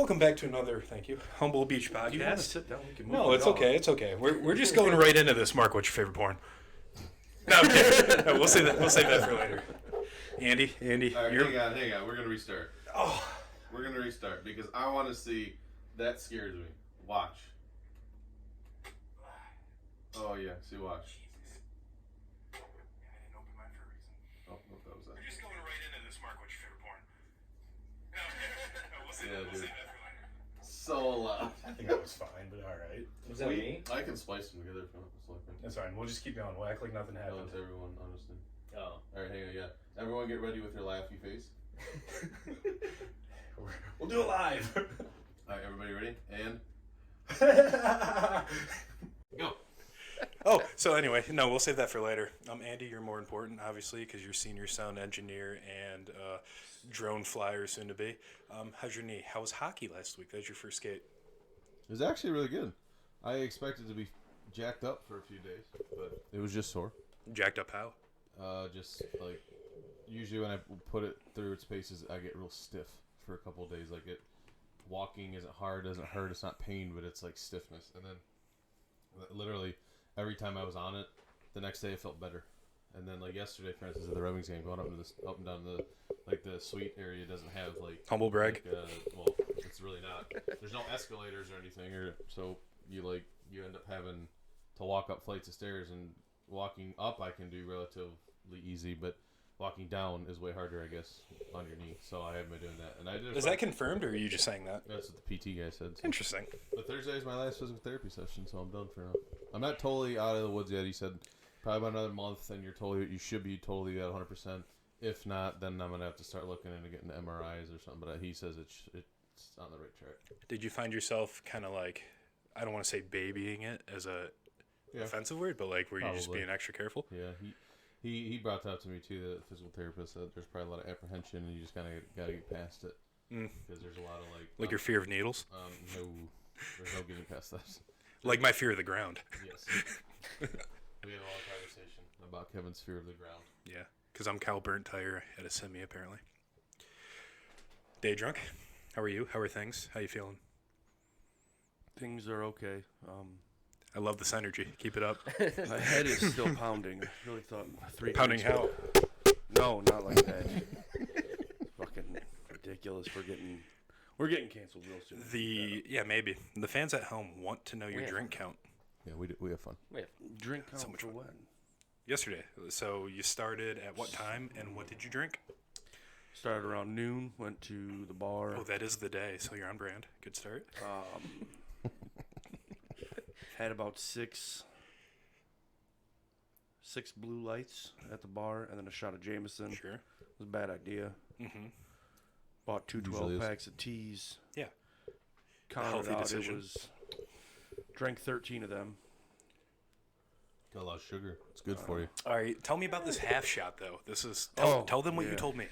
welcome back to another, thank you, Humble Beach podcast. Do you want to sit down? We can move No, it's on. okay, it's okay. We're just going right into this. Mark, what's your favorite porn? No, I'm kidding. No, we'll save that for later. Andy, All right, you're... hang on. We're going to restart. Oh. We're going to restart because I want to see. That scares me. Watch. Oh, yeah. See, watch. I didn't open mine for a reason. Oh, what that was that? We're just going right into this. Mark, what's your favorite porn? No, we'll save that for later. So loud. I think that was fine, but all right. Was that me? I can splice them together if you want. That's fine. We'll just keep going. We'll act like nothing No, happened. it's everyone, honestly. Oh. Alright, hang on, yeah. Everyone get ready with your laughy face. We'll do it live. Alright, everybody ready? And go. Oh, so anyway, no, we'll save that for later. Andy, you're more important, obviously, because you're senior sound engineer and drone flyer soon to be. How's your knee? How was hockey last week? That was your first skate. it was actually really good. I expected to be jacked up for a few days, but it was just sore. Jacked up how? Just like usually when I put it through its paces, I get real stiff for a couple of days. Like walking isn't hard, doesn't hurt, it's not pain, but it's like stiffness. And then literally every time I was on it, the next day it felt better. And then like yesterday, for instance, at the Red Wings game, going up and down the suite area doesn't have like humble brag. Well, it's really not. There's no escalators or anything, so you end up having to walk up flights of stairs. And walking up I can do relatively easy, but walking down is way harder, I guess, on your knee. So I haven't been doing that. And I did. Is that confirmed, or are you just saying that? That's what the PT guy said. So. Interesting. But Thursday is my last physical therapy session, so I'm done for now. I'm not totally out of the woods yet. He said probably about another month, and you should be totally at 100%. If not, then I'm gonna have to start looking into getting MRIs or something. But he says it's on the right track. Did you find yourself kind of like, I don't want to say babying it as a offensive word, but like were you just being extra careful? Yeah, he brought that up to me too. The physical therapist said there's probably a lot of apprehension, and you just kind of got to get past it because there's a lot of like your fear of needles. No, there's no getting past that. Like my fear of the ground. Yes. We had a long conversation about Kevin's fear of the ground. Yeah, because I'm cow burnt tire at a semi apparently. Day drunk. How are you? How are things? How you feeling? Things are okay. I love this energy. Keep it up. My head is still pounding. I really thought 3 Pounding how? No, not like that. It's fucking ridiculous. We're getting canceled real soon. Maybe the fans at home want to know your drink count. Yeah, we have fun. Drink count so much for fun. when? Yesterday. So you started at what time and what did you drink? Started around noon. Went to the bar. Oh, that is the day. So you're on brand. Good start. Had about six blue lights at the bar, and then a shot of Jameson. Sure. It was a bad idea. Mm-hmm. Bought two 12-packs of teas. Yeah. Counted healthy out. decision. Drank 13 of them. Got a lot of sugar. It's good for you. All right. Tell me about this half shot, though. Tell them what you told me.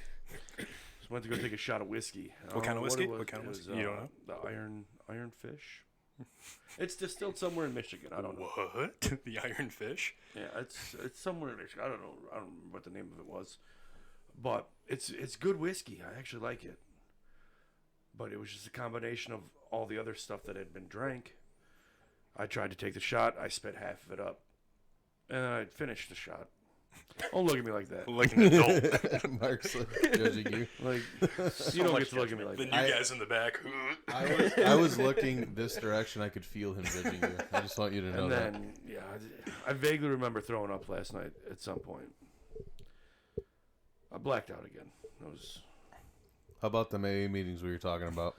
Just went to go take a shot of whiskey. What kind of whiskey? What kind of It whiskey? was, You don't know? The Iron Fish. It's distilled somewhere in Michigan. I don't know. What? The Iron Fish? Yeah, it's somewhere in Michigan. I don't know. I don't remember what the name of it was. But it's good whiskey. I actually like it. But it was just a combination of all the other stuff that had been drank. I tried to take the shot. I spit half of it up. And then I finished the shot. Don't look at me like that. Like an adult. Mark's judging you. Like, you don't get to look at me like The that. new guys in the back. I was looking this direction. I could feel him judging you. I just want you to know And that. then, I vaguely remember throwing up last night at some point. I blacked out again. How about the May meetings we were talking about?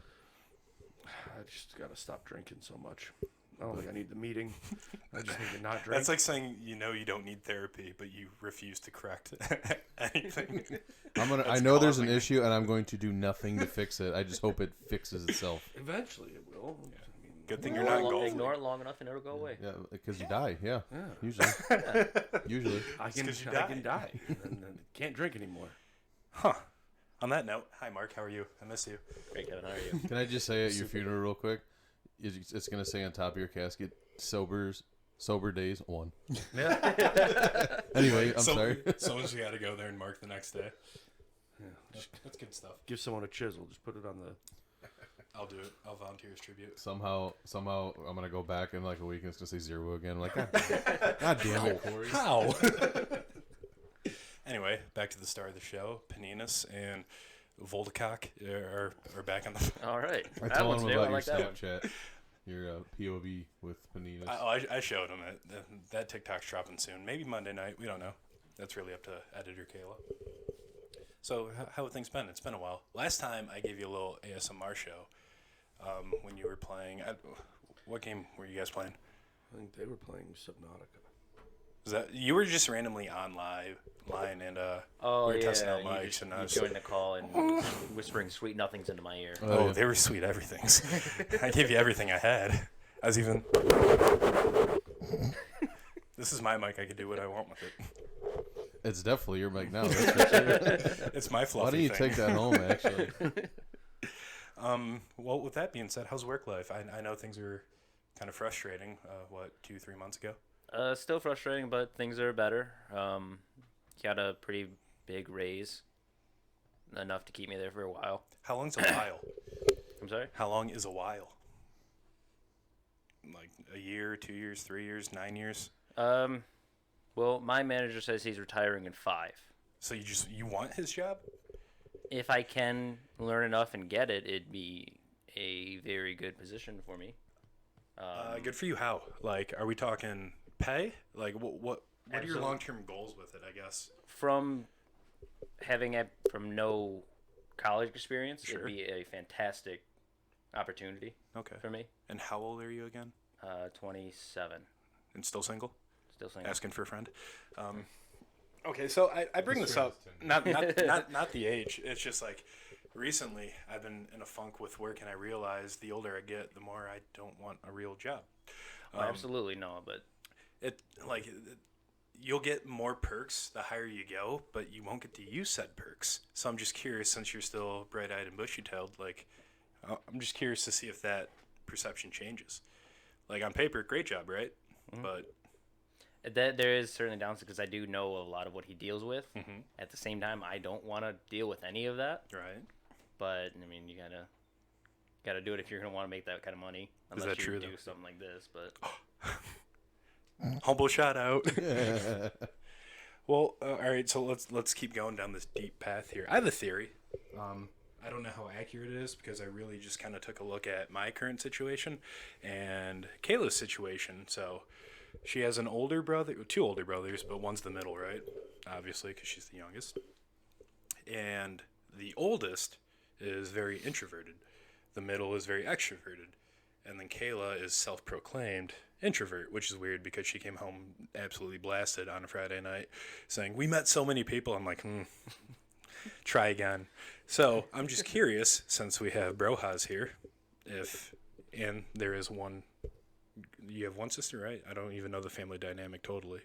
I just got to stop drinking so much. I don't think I need the meeting. I just need to not drink. That's like saying you don't need therapy, but you refuse to correct anything. I know there's an issue, and I'm going to do nothing to fix it. I just hope it fixes itself. Eventually it will. Yeah. Good thing you're not golfing. Ignore it long enough and it'll go away. Yeah, because you die. Yeah, Yeah. usually. Usually. I can die and then can't drink anymore. Huh. On that note, hi Mark, how are you? I miss you. Great, Kevin. How are you? Can I just say at your funeral real quick? It's going to say on top of your casket, sober days 1. Yeah. Anyway, I'm sorry. Someone's got to go there and mark the next day. Yeah. That's good stuff. Give someone a chisel. Just put it on the I'll do it. I'll volunteer as tribute. Somehow, I'm gonna go back in like a week and it's gonna say 0 again. I'm like, God damn it, Corey. How? Anyway, back to the start of the show. Paninas and Voldemort are back on the. All right. I That told one's him new. I about your like that one. Snapchat, your POV with Paninas. I showed him it. That TikTok's dropping soon. Maybe Monday night. We don't know. That's really up to editor Kayla. So how have things been? It's been a while. Last time I gave you a little ASMR show when you were playing. What game were you guys playing? I think they were playing Subnautica. Was that you were just randomly on line and Oh, we were yeah. testing out You mics just and I you was joined the call and whispering sweet nothings into my ear. oh they were sweet everythings. I gave you everything I had. I was even. This is my mic. I can do what I want with it. It's definitely your mic now. That's for sure. It's my fluffy Why don't you thing. take that home, actually? Well, with that being said, how's work life? I know things are kind of frustrating. 2-3 months ago? Still frustrating, but things are better. Got a pretty big raise, enough to keep me there for a while. How long's a while? I'm sorry? How long is a while? Like a year, 2 years, 3 years, 9 years? Well, my manager says he's retiring in 5. So you want his job? If I can learn enough and get it, it'd be a very good position for me. Good for you. How? Like, are we talking pay? Like, what are your Absolutely. long-term goals with it? I guess. From from no college experience, Sure. it'd be a fantastic opportunity Okay. for me. And how old are you again? 27, And still single? still single. Asking for a friend. Okay, so I bring this up, not the age. It's just like recently I've been in a funk with work, and I realize the older I get, the more I don't want a real job. Absolutely no, but You'll get more perks the higher you go, but you won't get to use said perks. So I'm just curious, since you're still bright-eyed and bushy-tailed, I'm just curious to see if that perception changes. Like on paper, great job, right? Mm-hmm. But there is certainly downside because I do know a lot of what he deals with. Mhm. At the same time, I don't want to deal with any of that. right. But I mean, you gotta do it if you're gonna want to make that kind of money. Unless that you true, do though? something like this, but Humble shout out. Well, all right. So let's keep going down this deep path here. I have a theory. I don't know how accurate it is because I really just kind of took a look at my current situation and Kayla's situation. So she has an older brother, 2 older brothers, but one's the middle, right? Obviously, because she's the youngest. And the oldest is very introverted. The middle is very extroverted. And then Kayla is self-proclaimed introvert, which is weird because she came home absolutely blasted on a Friday night saying, "We met so many people." I'm like, try again. So I'm just curious, since we have Brohas here, and there is one, you have one sister, right? I don't even know the family dynamic totally.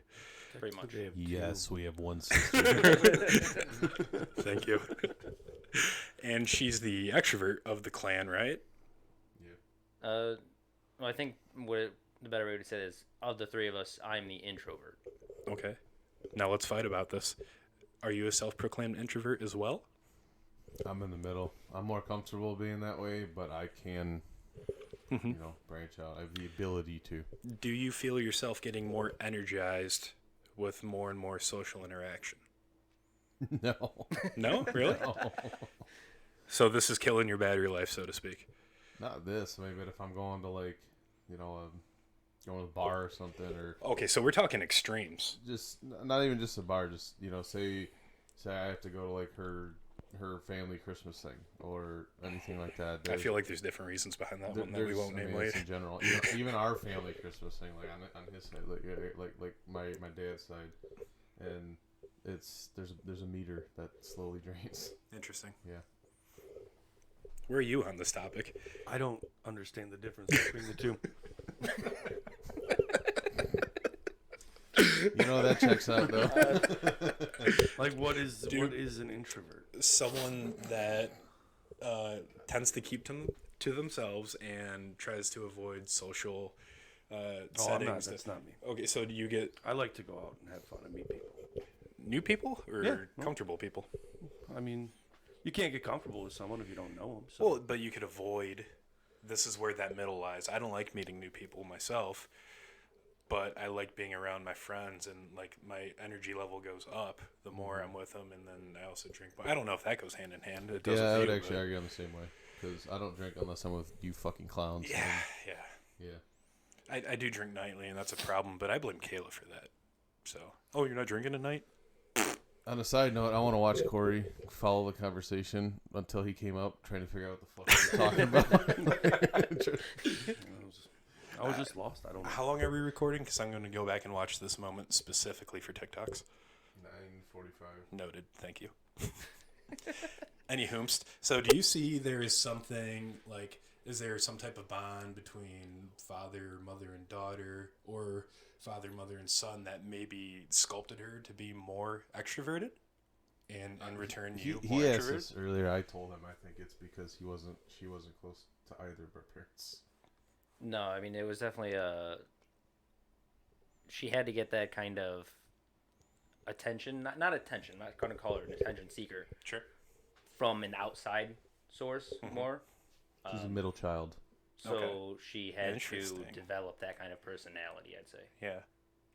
pretty much. Yes, we have one sister. Thank you. And she's the extrovert of the clan, right? Well, I think the better way to say it is, of the 3 of us, I'm the introvert. Okay. Now let's fight about this. Are you a self-proclaimed introvert as well? I'm in the middle. I'm more comfortable being that way, but I can, branch out. I have the ability to. Do you feel yourself getting more energized with more and more social interaction? No. No? Really? No. So this is killing your battery life, so to speak. Not this. Maybe if I'm going to going to a bar or something, or Okay, so we're talking extremes. just not even just a bar. Just say I have to go to like her family Christmas thing or anything like that. I feel like there's different reasons behind that one that we there's- won't name it's later. in general. Even our family Christmas thing, like on his side, like my dad's side, and there's a meter that slowly drains. Interesting. Yeah. Where are you on this topic? I don't understand the difference between the two. That checks out though. Like, what is Dude. an introvert? Someone that tends to keep to themselves and tries to avoid social settings. That's not me. Okay, so do you get I like to go out and have fun and meet people. new people or Yeah. comfortable people? I mean, you can't get comfortable with someone if you don't know them. So Well, but you could avoid this is where that middle lies. I don't like meeting new people myself, but I like being around my friends, and like my energy level goes up the more I'm with them, and then I also drink. But I don't know if that goes hand in hand. It does. Yeah, I with would you, actually but- argue I'm the same way because I don't drink unless I'm with you fucking clowns. Yeah, yeah. Yeah. I do drink nightly, and that's a problem. But I blame Kayla for that. So, oh, you're not drinking tonight? On a side note, I want to watch Corey follow the conversation until he came up, trying to figure out what the fuck we were talking about. I was just lost. I don't know. How long are we recording? Because I'm going to go back and watch this moment specifically for TikToks. 9:45. Noted. Thank you. Any whomst. So do you see there is something like, is there some type of bond between father, mother, and daughter, or father, mother, and son that maybe sculpted her to be more extroverted? And in return, you more He asked introverted? this earlier. I told him I think it's because she wasn't close to either of her parents. No, I mean, it was definitely she had to get that kind of attention, not attention, not going to call her an attention seeker, Sure. from an outside source more. She's a middle child. So Okay. she had to Interesting. develop that kind of personality, I'd say. Yeah.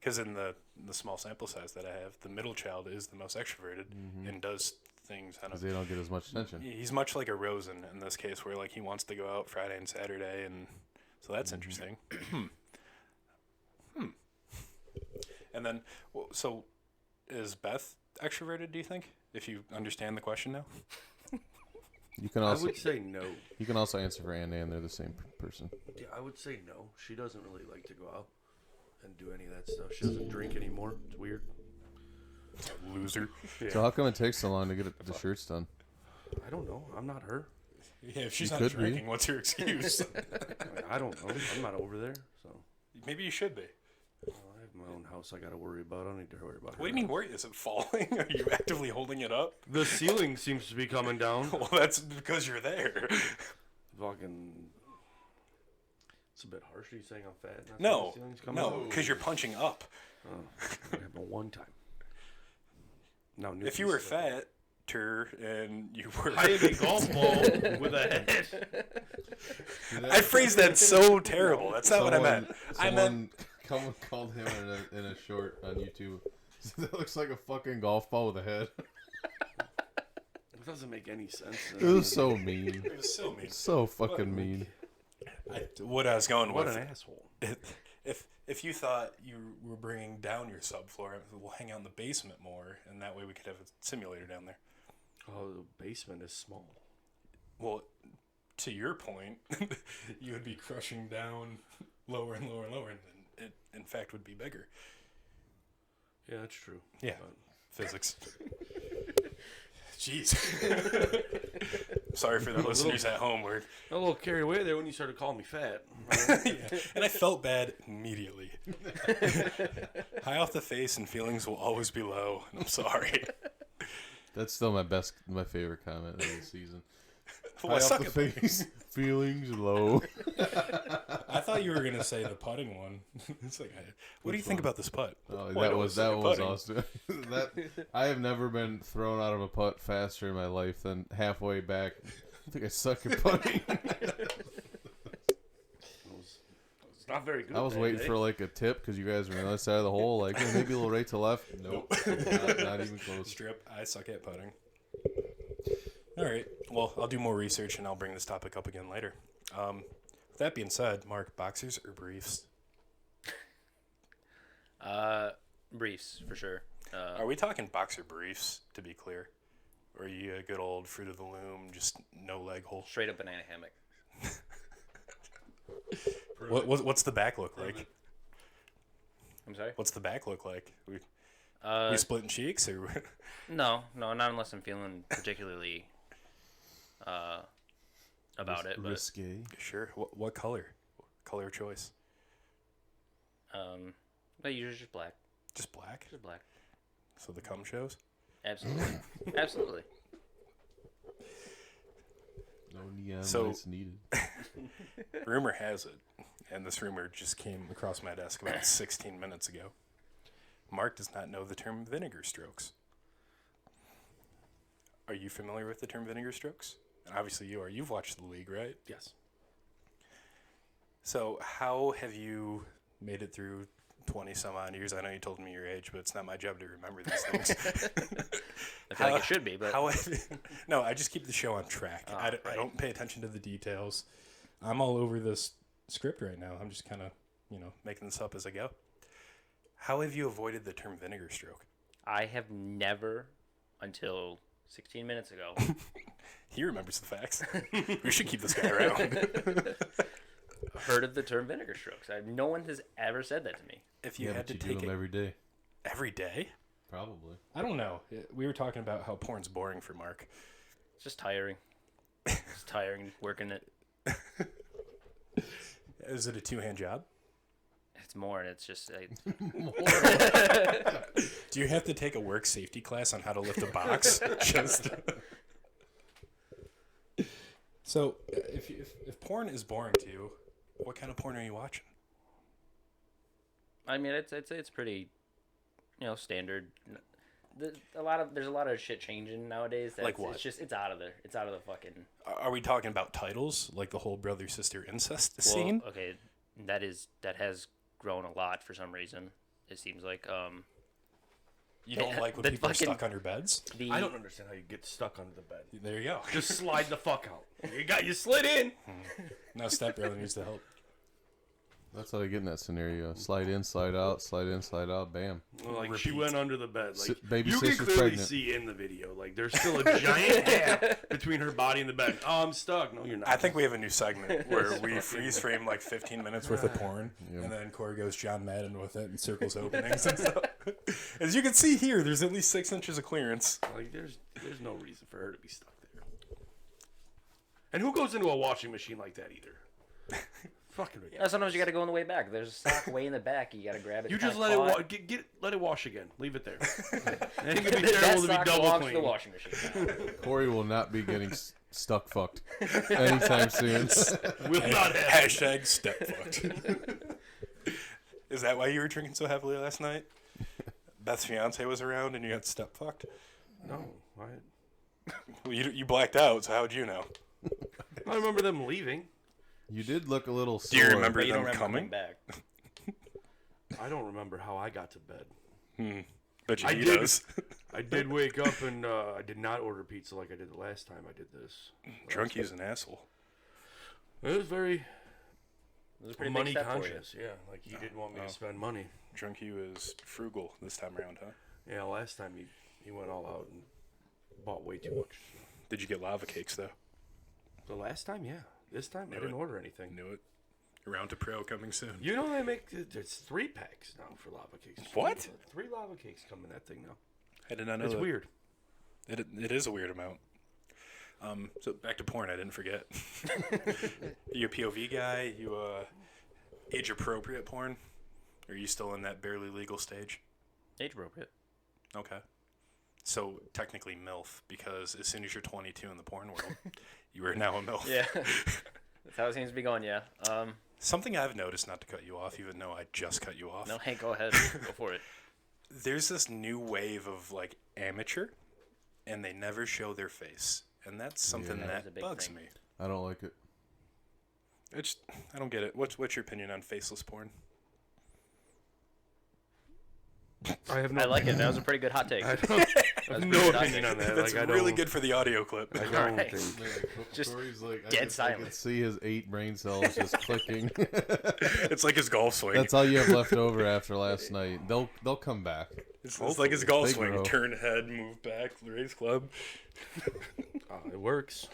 Because in the small sample size that I have, the middle child is the most extroverted and does things on Because a... they don't get as much attention. He's much like a Rosen in this case, where like he wants to go out Friday and Saturday, and so that's interesting. And then, so is Beth extroverted? Do you think? If you understand the question now. You can I also would say no. you can also answer for Andy, and they're the same person. Yeah, I would say no. She doesn't really like to go out and do any of that stuff. She doesn't drink anymore. It's weird. Loser. So how come it takes so long to get the shirts done? I don't know. I'm not her. Yeah, if she's You not could be. drinking, what's your excuse? I don't know. I'm not over there, so Maybe you should be. I have my own house I got to worry about. I don't need to worry about her. What do you mean worry? Is it falling? Are you actively holding it up? The ceiling seems to be coming down. Well, that's because you're there. Fucking. It's a bit harsh. Are you saying I'm fat? That's why No, the ceiling's coming no, down? because you're punching up. Oh, that happened one time. Now, If you were fatter and you were... I am a golf ball with a head. I phrased that so terrible. That's not what I meant. I meant... Someone called him in a short on YouTube. That looks like a fucking golf ball with a head. It doesn't make any sense. It was so mean. It was so mean. So fucking mean. What I was going What with... an asshole. If you thought you were bringing down your subfloor, we'll hang out in the basement more, and that way we could have a simulator down there. Oh, the basement is small. Well, to your point, you would be crushing down lower and lower and lower, and then it, in fact, would be bigger. Yeah, that's true. Yeah. But Physics. Jeez. Sorry for the listeners at home. We're, a little carried away there when you started calling me fat. yeah. And I felt bad immediately. High off the face and feelings will always be low. And I'm sorry. That's still my favorite comment of the season. Well, High suck off it. the face, feelings low. I thought you were gonna say the putting one. It's like, what do you think about this putt? Oh, Well, I that know was it's like a putting. awesome. I have never been thrown out of a putt faster in my life than halfway back. I think I suck at putting. It's not very good. I was that waiting day. for like a tip because you guys were on the other side of the hole. Like maybe a little right to left. Nope, not even close. Strip. I suck at putting. All right. Well, I'll do more research and I'll bring this topic up again later. With that being said, Mark, boxers or briefs? Briefs for sure. Are we talking boxer briefs, to be clear? Or are you a good old fruit of the loom, just no leg hole? Straight up banana hammock. What's the back look like? I'm sorry. What's the back look like? We Uh, splitting cheeks or? no, not unless I'm feeling particularly about it. But Risque. Sure. What color? Color choice? but usually just black. Just black. Just black. So the cum shows. Absolutely, absolutely. No neon So- lights needed. Rumor has it, and this rumor just came across my desk about 16 minutes ago. Mark does not know the term vinegar strokes. Are you familiar with the term vinegar strokes? And obviously you are. You've watched the league, right? Yes. So how have you made it through 20 some odd years? I know you told me your age, but it's not my job to remember these things. I feel like it should be, but No, I just keep the show on track. I don't pay attention to the details. I'm all over this script right now. I'm just kind of, making this up as I go. How have you avoided the term vinegar stroke? I have never, until 16 minutes ago, He remembers the facts. We should keep this guy around. heard of the term vinegar strokes. No one has ever said that to me. If you Yeah, had but to you take do them it every day. every day, Probably. I don't know. We were talking about how porn's boring for Mark. It's just tiring. It's tiring working it. Is it a two-hand job? It's more, and it's just Do you have to take a work safety class on how to lift a box? Just so, if porn is boring to you, what kind of porn are you watching? I mean, I'd say it's pretty, standard. There's a lot of shit changing nowadays. Like what? It's out of there. It's out of the fucking. Are we talking about titles like the whole brother sister incest scene? Okay, that has grown a lot for some reason. It seems like You don't like when the people are fucking- stuck under beds? I don't understand how you get stuck under the bed. There you go. Just slide the fuck out. You slid in. Now stepbrother needs the help. That's how they get in that scenario. Slide in, slide out, slide in, slide out, bam. Well, like she Repeat. went under the bed. Like Baby you can sister's clearly pregnant. see in the video. Like there's still a giant gap between her body and the bed. Oh, I'm stuck. No, you're not. I think we have a new segment where we freeze frame like 15 minutes worth of porn, and then Corey goes John Madden with it and circles openings and stuff. As you can see here, there's at least 6 inches of clearance. Like there's no reason for her to be stuck there. And who goes into a washing machine like that either? Fucking ridiculous. Yeah, sometimes you got to go on the way back. There's a sock way in the back. You got to grab it. You kinda just let it claw let it wash again. Leave it there. It can be That terrible to be sock double belongs to clean. the washing machine. Corey will not be getting stuck fucked anytime soon. Will not have. Hashtag step fucked. Is that why you were drinking so heavily last night? Beth's fiance was around and you got step fucked? No, I Well, you blacked out, so how'd you know? remember them leaving. You did look a little Do sore. you remember But you them don't remember coming? back. I don't remember how I got to bed. Bet you I he did. does. I did wake up and I did not order pizza like I did the last time I did this. Drunky's an asshole. It was very It was a pretty money big step for you. conscious. Yeah, like he didn't want me to spend money. Drunky was frugal this time around, huh? Yeah, last time he went all out and bought way too much. Did you get lava cakes, though? The last time, yeah. This time I Knew didn't it. order anything. Knew it. Around to Pro coming soon. You know they make there's 3 packs now for lava cakes. What? 3 lava cakes come in that thing now. I did not know It's that. weird. It is a weird amount. So back to porn, I didn't forget. You a POV guy? You age appropriate porn? Or are you still in that barely legal stage? Age appropriate. Okay. So technically MILF, because as soon as you're 22 in the porn world, you are now a MILF. Yeah. That's how it seems to be going, yeah. Something I've noticed, not to cut you off, even though I just cut you off. No, hey, go ahead. Go for it. There's this new wave of like amateur, and they never show their face, and that's something Yeah. That is a that big bugs thing. me. I don't like it. I don't get it. What's your opinion on faceless porn? I have no I like it. That was a pretty good hot take. I That's have pretty no good opinion on that. That's Like, I really don't- good for the audio clip. I don't Right. think. Just Corey's like, I dead can silent. see his 8 brain cells just clicking. It's like his golf swing. That's all you have left over after last night. They'll come back. It's like his golf They swing. grow. Turn head, move back, raise club. It works.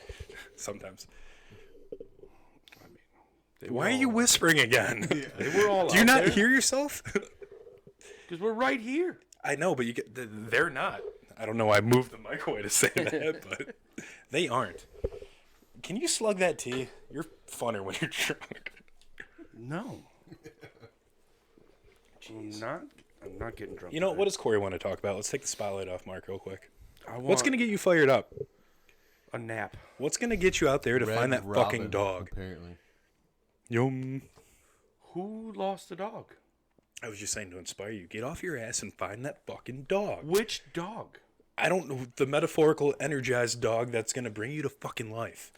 Sometimes. I mean, they Why were are you all- whispering again? They were all. Do you not hear yourself? Because we're right here. I know, but they're not. I don't know why I moved the mic away to say that, but they aren't. Can you slug that tea? You're funner when you're drunk. No. I'm not getting drunk. You know, today. what does Corey want to talk about? Let's take the spotlight off Mark real quick. I want What's going to get you fired up? a nap. What's going to get you out there to Red find that Robin, fucking dog? Apparently. Yum. Who lost the dog? I was just saying to inspire you. Get off your ass and find that fucking dog. Which dog? I don't know. The metaphorical, energized dog that's going to bring you to fucking life.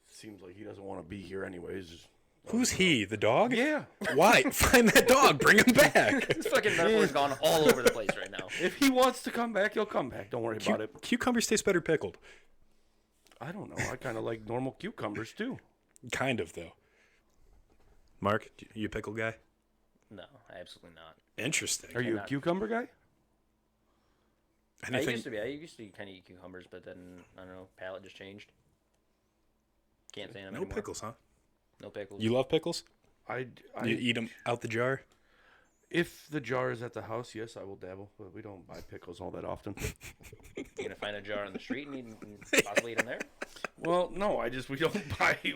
Seems like he doesn't want to be here anyways. Just Who's he? The dog? Yeah. Why? Find that dog. Bring him back. This fucking metaphor's gone all over the place right now. If he wants to come back, he'll come back. Don't worry about it. Cucumbers taste better pickled. I don't know. I kind of like normal cucumbers too. Kind of, though. Mark, you a pickle guy? No, absolutely not. Interesting. Are you a Cannot. cucumber guy? I used to kind of eat cucumbers, but then I don't know, palate just changed. Can't say them No anymore. pickles, huh? No pickles. You love pickles? I You eat them out the jar? If the jar is at the house, yes, I will dabble. But we don't buy pickles all that often. You gonna find a jar on the street and possibly eat them there? Well, no,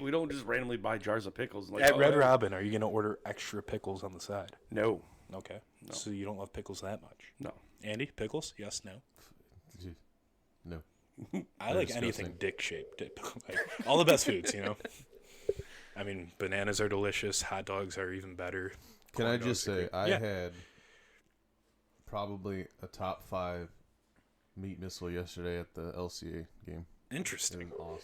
we don't just randomly buy jars of pickles. Like, At Red Robin, are you going to order extra pickles on the side? No, Okay. No. So you don't love pickles that much? no. Andy, pickles? Yes, no? No. I They're like anything disgusting. dick-shaped. Like, all the best foods, you know? I mean, bananas are delicious. Hot dogs are even better. Can Corn I just dogs are say, great. I Yeah. had probably a top 5 meat missile yesterday at the LCA game. It Interesting. was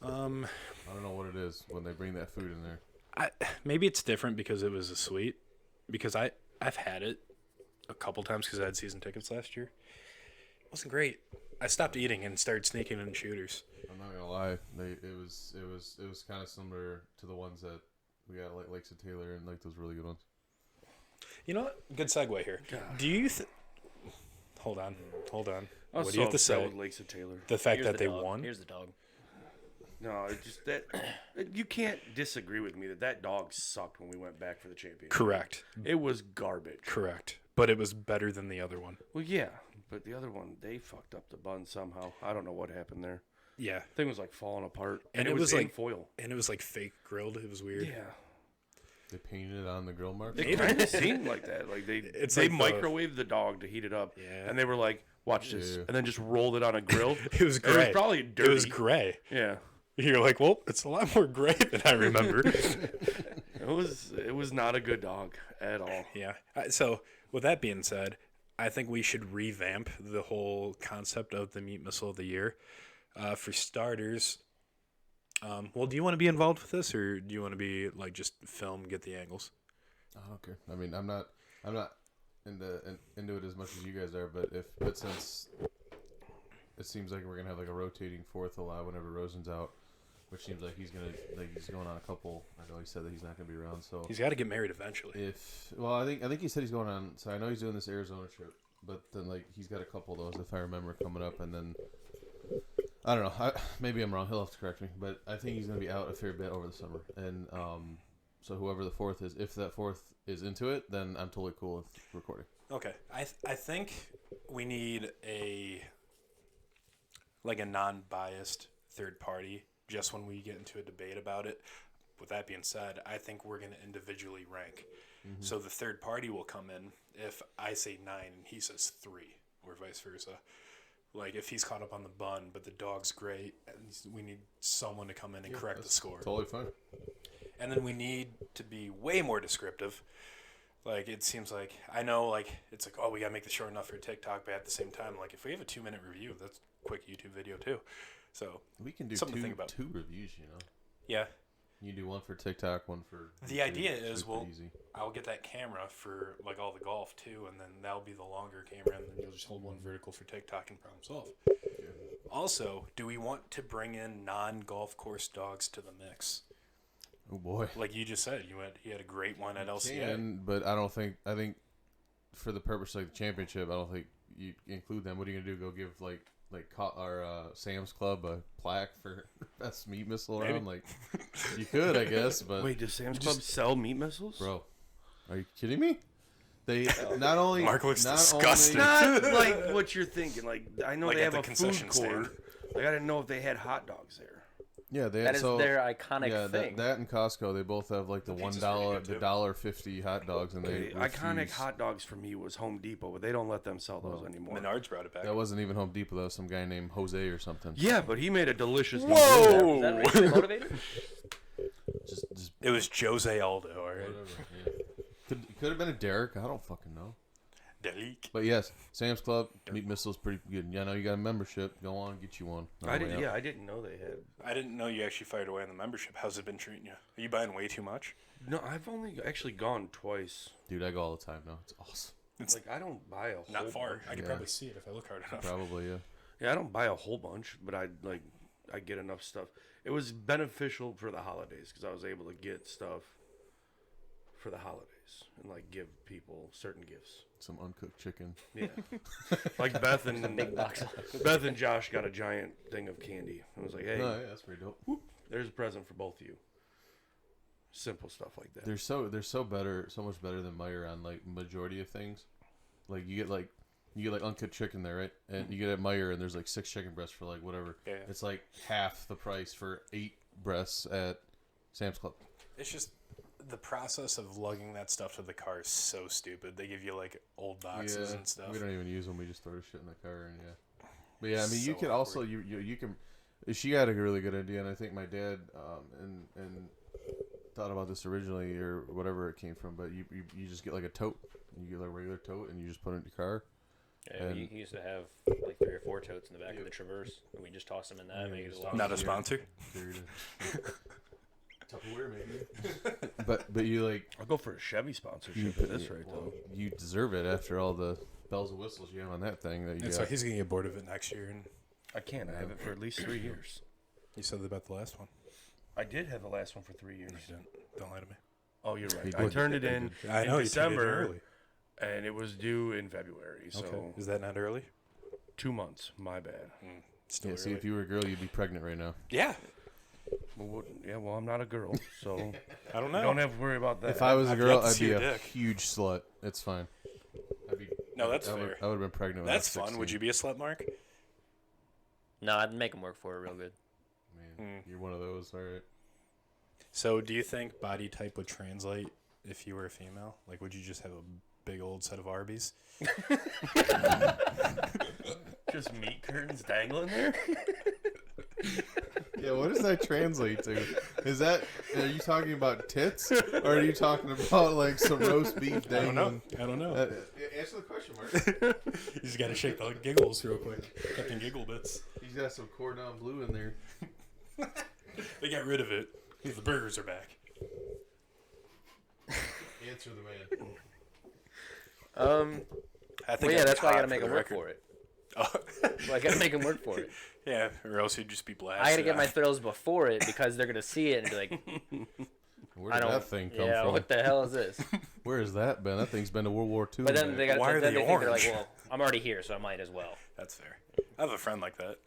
awesome. I don't know what it is when they bring that food in there. Maybe it's different because it was a sweet. Because I've had it a couple times because I had season tickets last year. It wasn't great. I stopped eating and started sneaking in shooters. I'm not gonna lie, it was kind of similar to the ones that we got like Lakes of Taylor and like those really good ones. You know what? Good segue here. Do you Hold on. I was What do you have to upset say? with Lakes of Taylor. The fact Here's that the they dog. won? Here's the dog. No, it's just that you can't disagree with me that dog sucked when we went back for the championship. Correct. It was garbage. Correct. But it was better than the other one. Well, yeah, but the other one, they fucked up the bun somehow. I don't know what happened there. Yeah. Thing was like falling apart, And and it was in like- foil. And it was like fake grilled. It was weird. Yeah, They painted it on the grill mark. it kind of seemed like that. Like they It's they like the- microwaved the dog to heat it up, Yeah. and they were like, "Watch this," Yeah. and then just rolled it on a grill. It was It gray. was probably dirty. It was gray. Yeah, You're like, well, it's a lot more gray than I remember. it was not a good dog at all. Yeah. So, with that being said, I think we should revamp the whole concept of the meat missile of the year. For starters, well, do you want to be involved with this, or do you want to be like just film, get the angles? I don't care. I mean, I'm not into it as much as you guys are, but since it seems like we're gonna have like a rotating fourth a lot whenever Rosen's out, which seems like he's going on a couple. I know he said that he's not gonna be around, so He's got to get married eventually. I think he said he's going on. So I know he's doing this Arizona trip, but then like he's got a couple of those if I remember coming up, and then I don't know. Maybe I'm wrong. He'll have to correct me, but I think he's gonna be out a fair bit over the summer, and so whoever the fourth is, if that fourth is into it, then I'm totally cool with recording. Okay. I think we need a non-biased third party just when we get into a debate about it. With that being said, I think we're going to individually rank. Mm-hmm. So the third party will come in if I say 9 and he says 3, or vice versa. Like if he's caught up on the bun, but the dog's great, and we need someone to come in and correct the That's score. Totally fine. And then we need to be way more descriptive. Like, it seems like, I know, like, it's like, oh, we got to make this short enough for TikTok, but at the same time, like, if we have a 2-minute review, that's a quick YouTube video, too. So, We can do Something to think about. two reviews, you know. yeah, You do one for TikTok, one for the YouTube. idea is Super we'll, easy. I'll get that camera for, like, all the golf, too, and then that'll be the longer camera, and then you'll just hold one vertical for TikTok and problem solve. Also, do we want to bring in non-golf course dogs to the mix? Oh boy. Like you just said, you had a great one at LCA. Can, but I think for the purpose of like the championship, I don't think you include them. What are you gonna do? Go give our Sam's Club a plaque for best meat missile Maybe. around? Like you could, I guess, but Wait, does Sam's Club sell meat missiles? bro, are you kidding me? They not only Mark looks not disgusted. Not like what you're thinking. Like I know Like they at have the a food concession court. stand. Like I didn't know if they had hot dogs there. yeah, they That is so, their iconic yeah, thing. that and Costco, they both have like the pizza's $1, pretty good, the too. $1.50 hot dogs, and Okay, they iconic refuse. hot dogs for me was Home Depot, but they don't let them sell those anymore. Menards brought it back. That wasn't even Home Depot. That was some guy named Jose or something. Yeah, but he made a delicious. Whoa! Is that racially motivated? Just It was Jose Aldo, all right? whatever. Yeah. Could have been a Derek. I don't fucking know. Delic. But yes, Sam's Club meat missile's pretty good. Yeah, I know you got a membership. Go on, get you one. I didn't. Yeah, I didn't know they had. I didn't know you actually fired away on the membership. How's it been treating you? Are you buying way too much? No, I've only actually gone twice. Dude, I go all the time now. It's awesome. It's Like I don't buy a whole not far. bunch. I could probably see it if I look hard enough. Probably, yeah. Yeah, I don't buy a whole bunch, but I get enough stuff. It was beneficial for the holidays because I was able to get stuff for the holidays and like give people certain gifts. Some uncooked chicken. Yeah, like Beth and Big box. Beth and Josh got a giant thing of candy. I was like, hey, No, yeah, that's pretty dope. there's a present for both of you. Simple stuff like that. They're so much better than Meijer on like majority of things. Like you get like uncooked chicken there, right? And you get at Meijer and there's like 6 chicken breasts for like whatever. Yeah. It's like half the price for 8 breasts at Sam's Club. It's just the process of lugging that stuff to the car is so stupid. They give you like old boxes and stuff. We don't even use them. We just throw the shit in the car and yeah. But yeah, I mean, So you can also you can. She had a really good idea, and I think my dad and thought about this originally or whatever it came from. But you just get like a tote. You get like a regular tote, and you just put it in your car. Yeah, And- he used to have like 3 or 4 totes in the back of the Traverse, and we just toss them in that. and make it a lot Not a easier. sponsor. Tupperware, maybe. but you like I'll go for a Chevy sponsorship at this rate, though. you deserve it after all the bells and whistles you have on that thing that you And got. so he's gonna get bored of it next year. And I can't. I have it for at least 3 years. you said that about the last one. I did have the last one for 3 years. You didn't. Don't lie to me. Oh, you're He right. did. I turned it in I know you December, early. and it was due in February. So Okay. Is that not early? 2 months. My bad. Still Yeah, see, early. if you were a girl, you'd be pregnant right now. Yeah. Well, I'm not a girl, so I don't you know. don't have to worry about that. If I was a I've girl, yet to I'd see be your a dick. huge slut. It's fine. I'd be. No, that's I would, fair. I would have been pregnant. When I was That's fun. 16. Would you be a slut, Mark? No, I'd make him work for it real good. Man, you're one of those. All right. So, do you think body type would translate if you were a female? Like, would you just have a big old set of Arby's? Just meat curtains dangling there. Yeah, what does that translate to? Is that are you talking about tits, or are you talking about like some roast beef I don't know. dangling? I don't know. Answer the question, Mark. You just got to shake the giggles real quick. Fucking giggle bits. He's got some cordon bleu in there. They got rid of it. The burgers are back. Answer the man. I Well, yeah, I'd that's be why I hot gotta make the him work record. for it. Oh. Well, I gotta make him work for it. Yeah, or else he'd just be blasted. I gotta get my out. thrills before it because they're gonna see it and be like, Where I did don't. that thing come Yeah, from? what the hell is this? Where has that been? That thing's been to World War II. But then they got. Why are Then they they think they're like, orange? well, I'm already here, so I might as well. That's fair. I have a friend like that.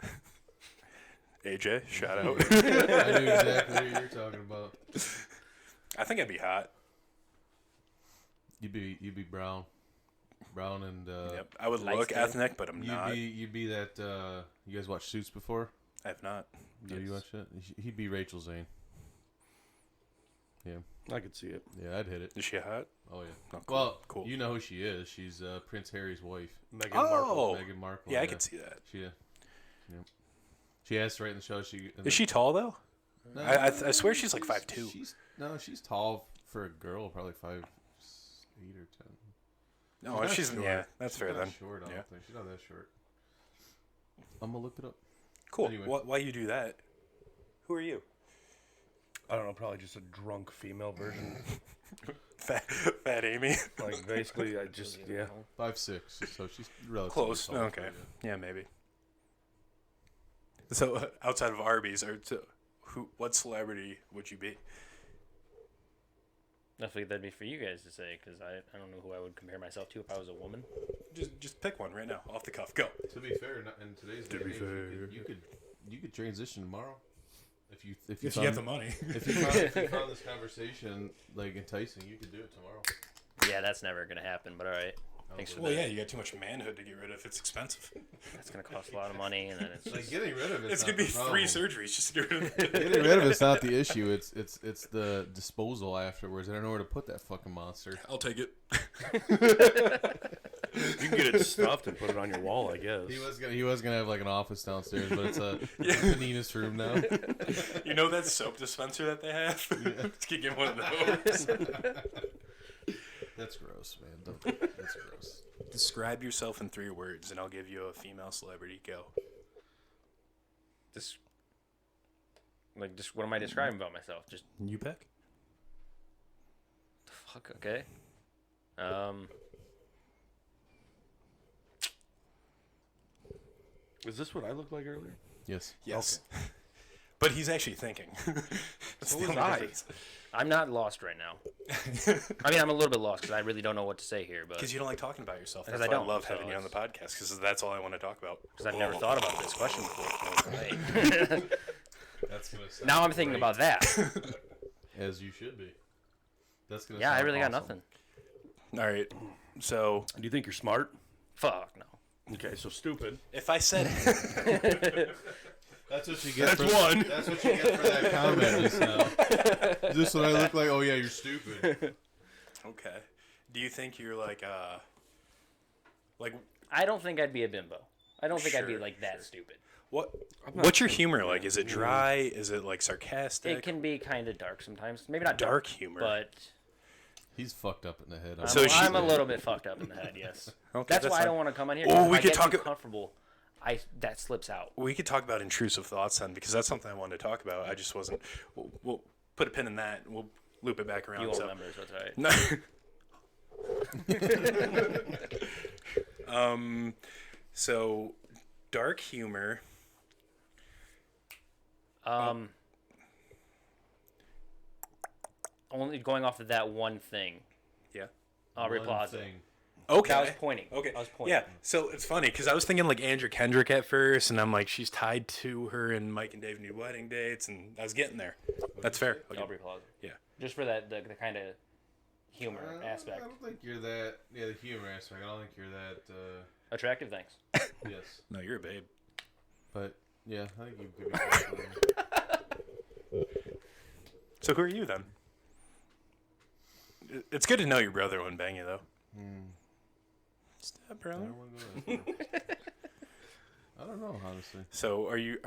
AJ, shout out. I knew exactly what you're talking about. I think I'd be hot. You'd be brown and Yep. I would light look skin. ethnic, but I'm not. you'd be that. You guys watch Suits before? I have not. Have you watched it? He'd be Rachel Zane. Yeah, I could see it. yeah, I'd hit it. Is she hot? Oh yeah. Oh, cool. Well, Cool. you know who she is. She's Prince Harry's wife, Meghan Oh! Markle. Meghan Markle. Yeah, I could see that. She. Yeah. She asked right in the show. Is she tall though? No, I swear she's like 5'2". She's tall for a girl, probably 5'8" or 10. No, not she's short. yeah. That's fair not then. Short, I Yeah. don't think she's not that short. I'm gonna look it up. Cool. Anyway. Why you do that? Who are you? I don't know, probably just a drunk female version. Fat Amy. Like basically, I just 5'6", so she's relatively Close. tall, Okay. so, Yeah, maybe. So outside of Arby's, what celebrity would you be? I think that'd be for you guys to say because I don't know who I would compare myself to if I was a woman. Just pick one right now, off the cuff. Go. To be fair, in today's day To and be age, fair. you could transition tomorrow. If you If you found, have the money. if you found this conversation like enticing, you could do it tomorrow. Yeah, that's never gonna happen. But all right, thanks for Well, that. yeah, you got too much manhood to get rid of. It's expensive. That's gonna cost a lot of money, and then it's Like getting rid of It's not gonna be the 3 problem. surgeries just to get rid of it. Getting rid of it's not the issue. It's the disposal afterwards. I don't know where to put that fucking monster. I'll take it. you can get it stuffed and put it on your wall, I guess. He was gonna have like an office downstairs, but it's the Nina's room now. You know that soap dispenser that they have? Let's get one of those. That's gross, man. That's gross. Describe yourself in 3 words, and I'll give you a female celebrity. Go. Just what am I describing about myself? Just You pick. the fuck. Okay. Is this what I looked like earlier? Yes. Yes. But he's actually thinking. That's So the was only I. difference. I'm not lost right now. I mean, I'm a little bit lost because I really don't know what to say here, but Because you don't like talking about yourself. That's Because why I I don't, love so having you on the it's- podcast, because that's all I want to talk about. because I've never thought about this question before. That's gonna sound Now I'm thinking great, about that. as you should be. That's gonna. Yeah, I sound really got awesome. nothing. All right. So Do you think you're smart? Fuck no. Okay, so stupid. if I said That's what you get. That's for, one. That's what you get for that comment just now. Is this what I look like? Oh yeah, you're stupid. okay, do you think you're like I don't think I'd be a bimbo. I don't think I'd be Sure, like that stupid. what? not What's your humor like? Is it dry? Is it like sarcastic? It can be kind of dark sometimes. Maybe not dark humor. but He's fucked up in the head. So I'm a little bit fucked up in the head. Yes. Okay, That's why I fine. don't want to come on here. Oh, 'cause if we I could get talk too ab- comfortable. That slips out. We could talk about intrusive thoughts then, because that's something I wanted to talk about. I just wasn't. We'll put a pin in that. And we'll loop it back around. You won't so. remember, so it's alright. No. So dark humor. Only going off of that one thing. Yeah. Aubrey Plaza. Okay. I was pointing. Okay. I was pointing. Yeah. So it's funny because I was thinking like Andrew Kendrick at first, and I'm like, she's tied to her and Mike and Dave new wedding dates, and I was getting there. That's fair. Okay. Aubrey Plaza. Yeah. Just for that, the kind of humor aspect. I don't think you're that. Yeah, the humor aspect. I don't think you're that. Attractive, thanks. Yes, No, you're a babe. but yeah, I think you could be. Close. So who are you then? It's good to know your brother wouldn't bang you though. Step I brother. don't wanna go that far. I don't know, honestly. So are you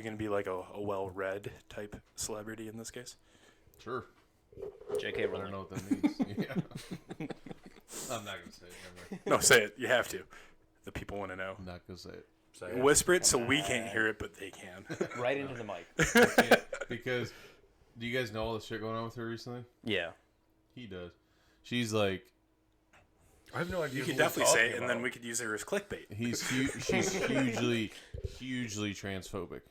gonna be like a well-read type celebrity in this case? Sure. J.K. I don't Rowling. know what that means. Yeah. I'm not gonna say it. Never mind. No, say it. You have to. The people want to know. I'm not gonna say it. Say it. Whisper it so we can't hear it, but they can. Right into the mic. Yeah, because do you guys know all the shit going on with her recently? Yeah. He does. She's like, I have no idea. You who could we're definitely say talking it, and about. then we could use her as clickbait. she's hugely transphobic.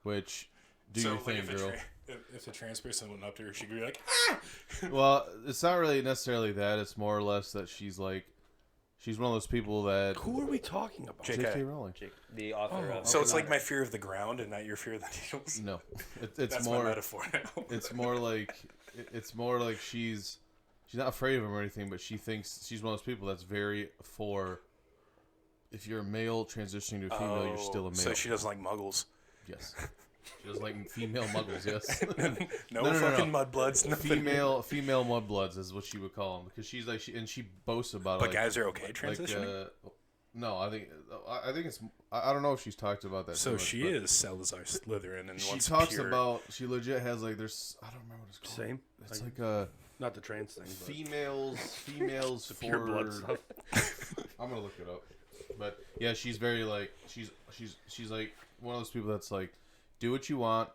Which, do your like, thing, if girl. If a trans person went up to her, she'd be like, Well, it's not really necessarily that. It's more or less that she's like, she's one of those people that. Who are we talking about? Jake. J.K. Rowling. The author of. So it's like my fear of the ground and not your fear of the needles. No, it's That's more. my metaphor now. It's more like she's not afraid of him or anything, but she thinks she's one of those people that's very for. If you're a male transitioning to a female, you're still a male. So she doesn't like muggles. Yes. She doesn't like female muggles. Yes. No, No. fucking mudbloods. Nothing. female mudbloods is what she would call them because she's like she boasts about. But like, guys are okay transitioning. no, I think it's. I don't know if she's talked about that. So too much, she but is Salazar Slytherin, and She wants talks pure. about. She legit has like there's. I don't remember what it's called. Same. It's like a. Not the trans thing. But Females for pure blood stuff. I'm gonna look it up. But yeah, she's very like she's like one of those people that's like, do what you want,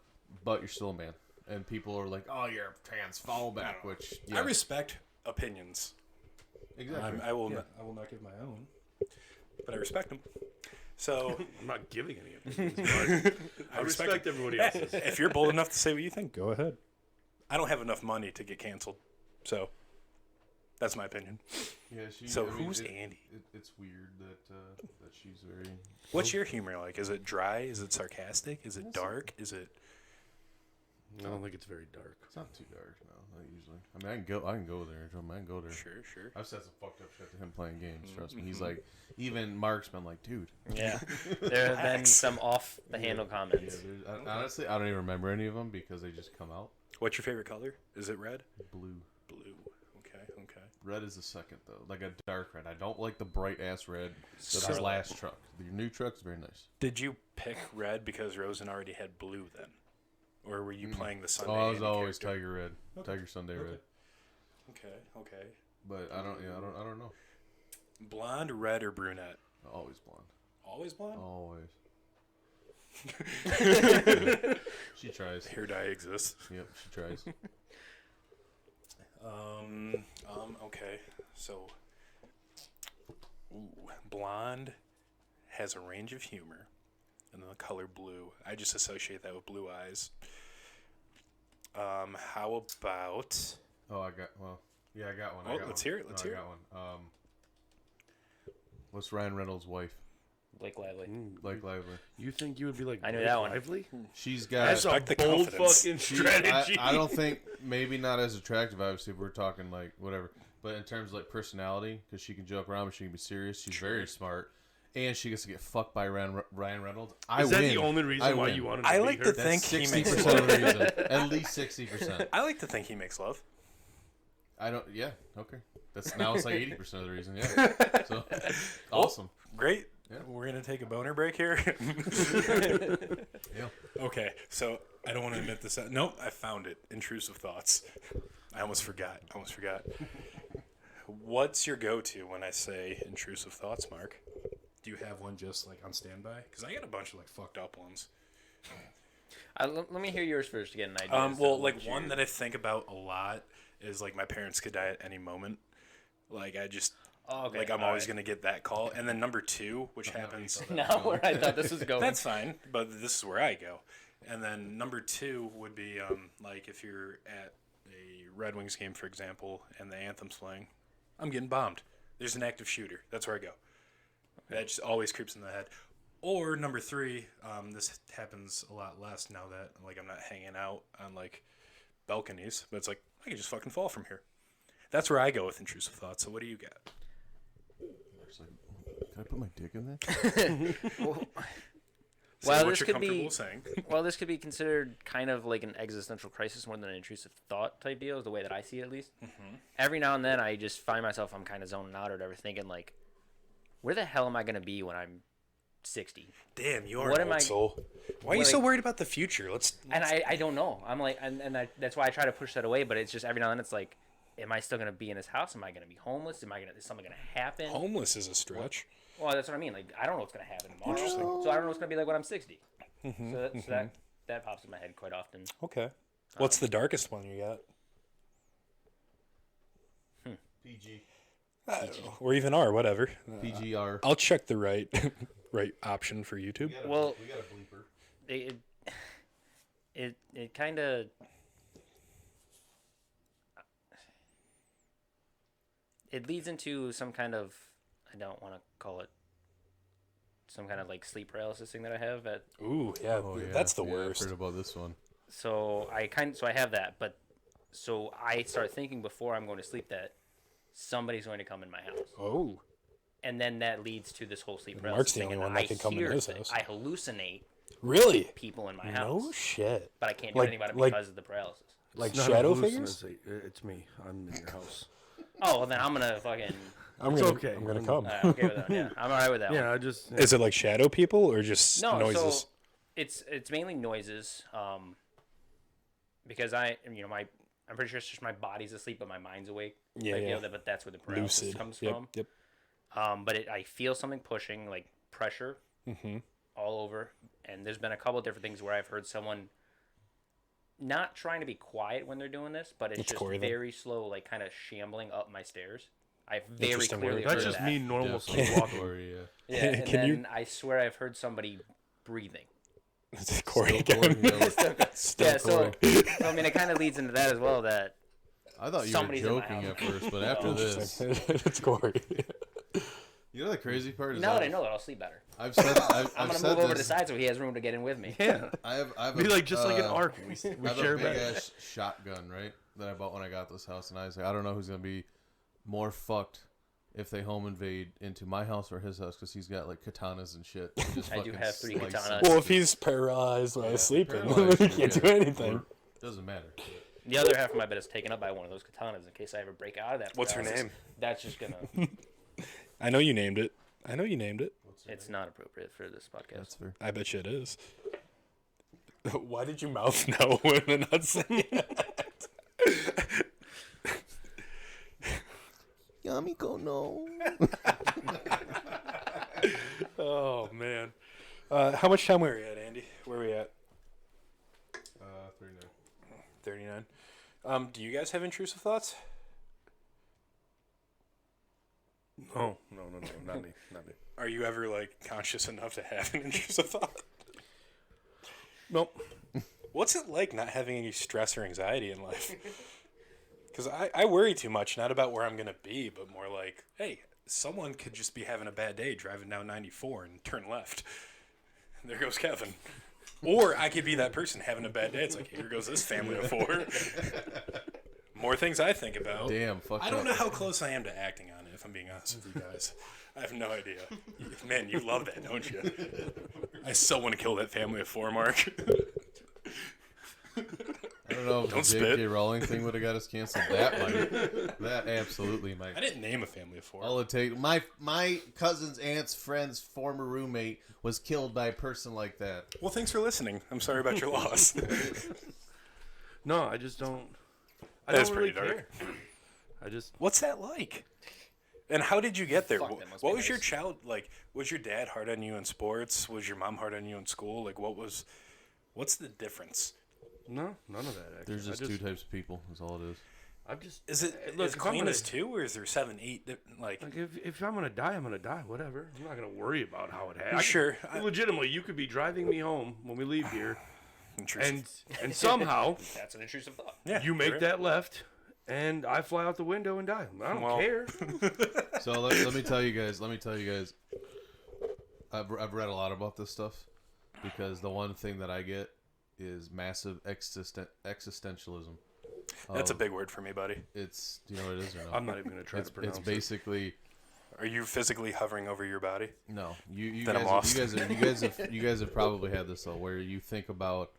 but you're still a man. And people are like, oh, you're transphobic, which I respect opinions. exactly. I will. I will not give my own, but I respect them. So I'm not giving any of it. I respect everybody else's. if you're bold enough to say what you think, go ahead. I don't have enough money to get canceled, so that's my opinion. Yeah, So who's Andy? It's weird that she's very. What's your humor like? Is it dry? Is it sarcastic? Is it dark? Is it? I don't think it's very dark. It's not too dark, no, not usually. I mean, I can go there. I can go there. Sure. I've said some fucked up shit to him playing games. Trust me. He's like, even Mark's been like, dude. Yeah. There have been some off the handle Yeah, comments. honestly, I don't even remember any of them because they just come out. What's your favorite color? Is it red? Blue. Blue. Okay. Red is the second though, like a dark red. I don't like the bright ass red. That's the Scarlet. last truck. Your new truck's very nice. Did you pick red because Rosen already had blue then, or were you playing the Sunday? Oh, I was Andy always character? Tiger Red, Tiger Sunday Red. Okay. But I don't know. Blonde, red, or brunette? Always blonde. Always blonde? Always. She tries. Hair dye exists. Yep, she tries. Okay. So, blonde has a range of humor, and then the color blue. I just associate that with blue eyes. How about? Oh, I got one. Oh, let's hear it. Let's hear it. I got one. What's Ryan Reynolds' wife? Blake Lively. Blake Lively. You think you would be like I knew Blake that one. Lively? She's got. That's a respect the bold confidence. fucking She- strategy. I don't think maybe not as attractive. Obviously, if we're talking like whatever. But in terms of like personality, because she can joke around, but she can be serious. She's very smart, and she gets to get fucked by Ryan Reynolds. Is that the only reason why you wanted to I be like her? to That's think he 60% makes. of the reason. At least 60%. I like to think he makes love. I don't. Yeah. Okay. That's now it's like 80% of the reason. Yeah. So awesome. Great. Yeah. We're gonna take a boner break here. Yeah. Okay, so I don't want to admit this. Nope, I found it. Intrusive thoughts. I almost forgot. What's your go-to when I say intrusive thoughts, Mark? Do you have one just like on standby? Because I got a bunch of like fucked up ones. Let me hear yours first to get an idea. Well, like one that I think about a lot is like my parents could die at any moment. Like I just. Okay, Like I'm all always right. gonna get that call, and then number two, which happens. Not where I thought this was going. That's fine, but this is where I go. And then number two would be like if you're at a Red Wings game, for example, and the anthem's playing, I'm getting bombed. There's an active shooter. That's where I go. That just always creeps in the head. Or number three, this happens a lot less now that like I'm not hanging out on like balconies, but it's like I can just fucking fall from here. That's where I go with intrusive thoughts. So what do you got? It's like, can I put my dick in there? Say Well, what this you're could comfortable be saying. well, this could be considered kind of like an existential crisis more than an intrusive thought type deal, is the way that I see it at least. Mm-hmm. Every now and then, I just find myself I'm kind of zoning out or whatever, thinking like, where the hell am I gonna be when I'm 60? Damn, you are What an am old I- soul. Why are you what so I- worried about the future? Let's And I don't know. I'm like, that's why I try to push that away. But it's just every now and then it's like, am I still gonna be in this house? Am I gonna be homeless? Is something gonna happen? homeless is a stretch. Well, that's what I mean. Like, I don't know what's gonna happen tomorrow. So I don't know what's gonna be like when I'm 60. So that pops in my head quite often. Okay. What's the darkest one you got? PG. Or even R, whatever. PGR. I'll check the right right option for YouTube. Well, we got a bleeper. it kind of. It leads into some kind of, I don't want to call it, some kind of like sleep paralysis thing that I have. Ooh, yeah, Oh, yeah. that's the Yeah, worst. I've heard about this one. So I have that, but so I start thinking before I'm going to sleep that somebody's going to come in my house, Oh, and then that leads to this whole sleep paralysis Mark's the thing. only and one that I can come in hear his things. house. I hallucinate really? people in my house, No shit. but I can't do Like- anything about it like- because of the paralysis. Like It's not shadow a figures? hallucination. It's me. I'm in your house. Oh, well then I'm gonna fucking. It's okay. I'm gonna come. I'm okay with that. Yeah, I'm alright with that. Yeah, one. I just. Is it like shadow people or just No, noises? so it's mainly noises. Because I'm pretty sure it's just my body's asleep but my mind's awake. Yeah, Like, yeah. but that's where the paralysis Lucid. comes Yep, from. yep. But I feel something pushing, like pressure, all over. And there's been a couple of different things where I've heard someone not trying to be quiet when they're doing this, but it's That's just Corey, then. very slow, like kind of shambling up my stairs. I very Interesting clearly word. heard That's just that. me normal Yeah, sleepwalking. or, yeah. Yeah, and Can you- then I swear I've heard somebody breathing. It's Corey Still again. Corey, no. Still Yeah, so I mean, it kind of leads into that as well. That I thought you Somebody's in were my joking house. at first, but after this, it's Corey. you know the crazy part is now that I know that, I'll sleep better. I've said I've I'm gonna said move over to the this. side so he has room to get in with me. Yeah. I have Be a, like just like an arc. We I have share a a big bed. ass shotgun, right? That I bought when I got this house, and I was like, I don't know who's gonna be more fucked if they home invade into my house or his house, because he's got like katanas and shit. Just I do fucking have 3 slice katanas. it. Well, if he's paralyzed while he's sleeping, paralyzed, he can't yeah. do anything. Or- doesn't matter. The other half of my bed is taken up by one of those katanas in case I ever break out of that. What's her paralysis. name? That's just gonna. I know you named it. It's not appropriate for this podcast. That's fair. I bet you it is. Why did you mouth no when I'm not saying it? Amico, no. Oh man. How much time were we at, Andy? Where are we at? 39. 39. Do you guys have intrusive thoughts? No, not me. Are you ever like conscious enough to have an intrusive thought? Nope. What's it like not having any stress or anxiety in life? Because I worry too much, not about where I'm going to be, but more like, hey, someone could just be having a bad day driving down 94 and turn left. There goes Kevin. Or I could be that person having a bad day. It's like, here goes this family of 4. More things I think about. Damn, fuck. I don't know how close I am to acting on it, if I'm being honest with you guys. I have no idea. Man, you love that, don't you? I so want to kill that family of 4, Mark. I don't know if Don't the spit. J.K. Rowling thing would have got us canceled. That might. That absolutely might. I didn't name a family of 4. All it take. My cousin's aunt's friend's former roommate was killed by a person like that. Well, thanks for listening. I'm sorry about your loss. No, I just don't. I That's don't really pretty dark. care. I just. What's that like? And how did you get there? Fuck, that must What be was your nice. child like? Was your dad hard on you in sports? Was your mom hard on you in school? Like, what's the difference? No, none of that. Actually, There's just, two types of people. Is all it is. I've just. Is it Look, as if I'm clean gonna- as 2, or is there 7, 8? Like, if I'm gonna die, I'm gonna die. Whatever. I'm not gonna worry about how it happens. Sure. Legitimately, you could be driving me home when we leave here, intrusive. and somehow That's an intrusive thought. Yeah, you make right. that left, and I fly out the window and die. I don't Well- care. So let me tell you guys. I've read a lot about this stuff because the one thing that I get is massive existentialism. That's a big word for me, buddy. It's, do you know what it is or no? I'm not even gonna try to pronounce It's basically Are you physically hovering over your body? no. You Then I'm guys, lost. you guys have probably had this though, where you think about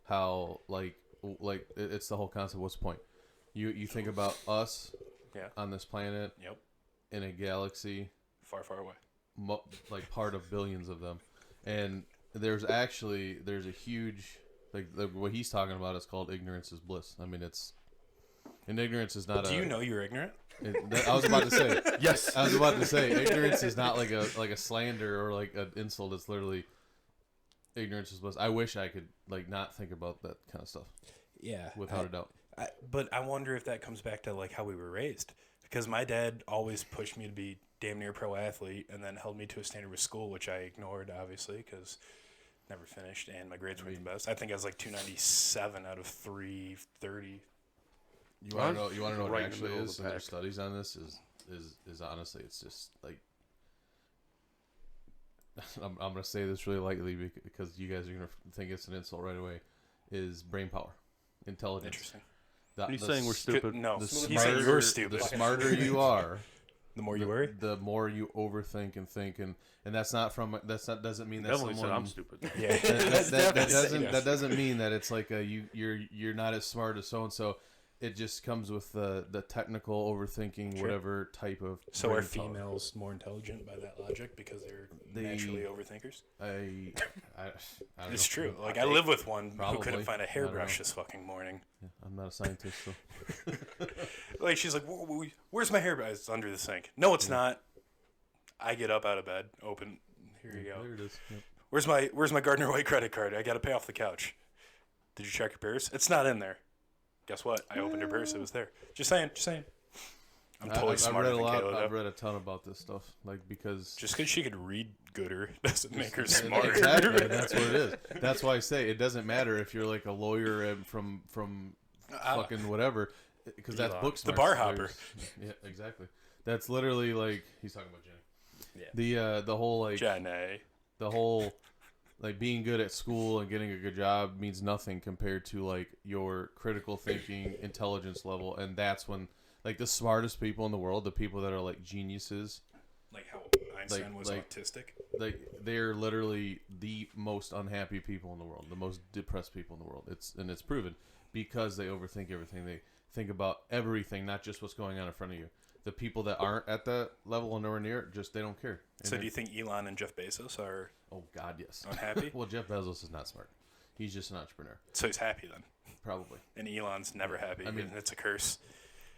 how like it's the whole concept. What's the point? You think about us Yeah. on this planet Yep. in a galaxy, Far, far away. like part of billions of them, and there's a huge like what he's talking about is called ignorance is bliss. I mean, ignorance is not. Do you know you're ignorant? I was about to say Yes. I was about to say ignorance is not like a slander or like an insult. It's literally ignorance is bliss. I wish I could like not think about that kind of stuff Yeah. without a doubt. But I wonder if that comes back to like how we were raised, because my dad always pushed me to be damn near pro athlete, and then held me to a standard with school, which I ignored obviously because never finished, and my grades weren't the best. I think I was like 297 out of 330. You want to know? You want to know what Right it in the actually middle of is? the And their pack. studies on this is honestly, it's just like I'm gonna say this really lightly because you guys are gonna think it's an insult right away. Is brain power, intelligence. Interesting. Are you saying we're stupid? No, The he's saying you're stupid. The smarter you are, The more you worry. the more you overthink and think, and that's not doesn't mean that Definitely said someone. I'm stupid. Yeah. That doesn't mean that it's like you're not as smart as so and so. It just comes with the technical overthinking, Sure. whatever type of. So brain are power. females more intelligent by that logic because they're They- naturally overthinkers? I don't It's know. true. Like I live with one who Probably. couldn't find a I don't hairbrush know. this fucking morning. I'm not a scientist, so. Like she's like, "Where's my hairbrush?" It's under the sink. No, it's not. I get up out of bed, open. Here you go. There it is. Yep. Where's my Gardner White credit card? I got to pay off the couch. Did you check your purse? It's not in there. Guess what? I opened her purse. It was there. Just saying. I'm totally I've smarter read a than lot. Kayla. I've though. read a ton about this stuff, like because. Just because she could read gooder doesn't make her smarter. Exactly, and that's what it is. That's why I say it doesn't matter if you're like a lawyer and from fucking whatever, because that's book The smarts. bar hopper. Yeah, exactly. That's literally like he's talking about Jenny. Yeah. The whole like Jenny. the whole like being good at school and getting a good job means nothing compared to like your critical thinking intelligence level, and that's when like the smartest people in the world, the people that are like geniuses, Like how Einstein was like- autistic. like they're literally the most unhappy people in the world, the most depressed people in the world. It's proven because they overthink everything. They think about everything, not just what's going on in front of you. The people that aren't at that level and nowhere near, just they don't care. And So do you think Elon and Jeff Bezos are Oh God, yes. unhappy? Well, Jeff Bezos is not smart. He's just an entrepreneur, So he's happy then. probably. And Elon's never happy. I mean- and it's a curse.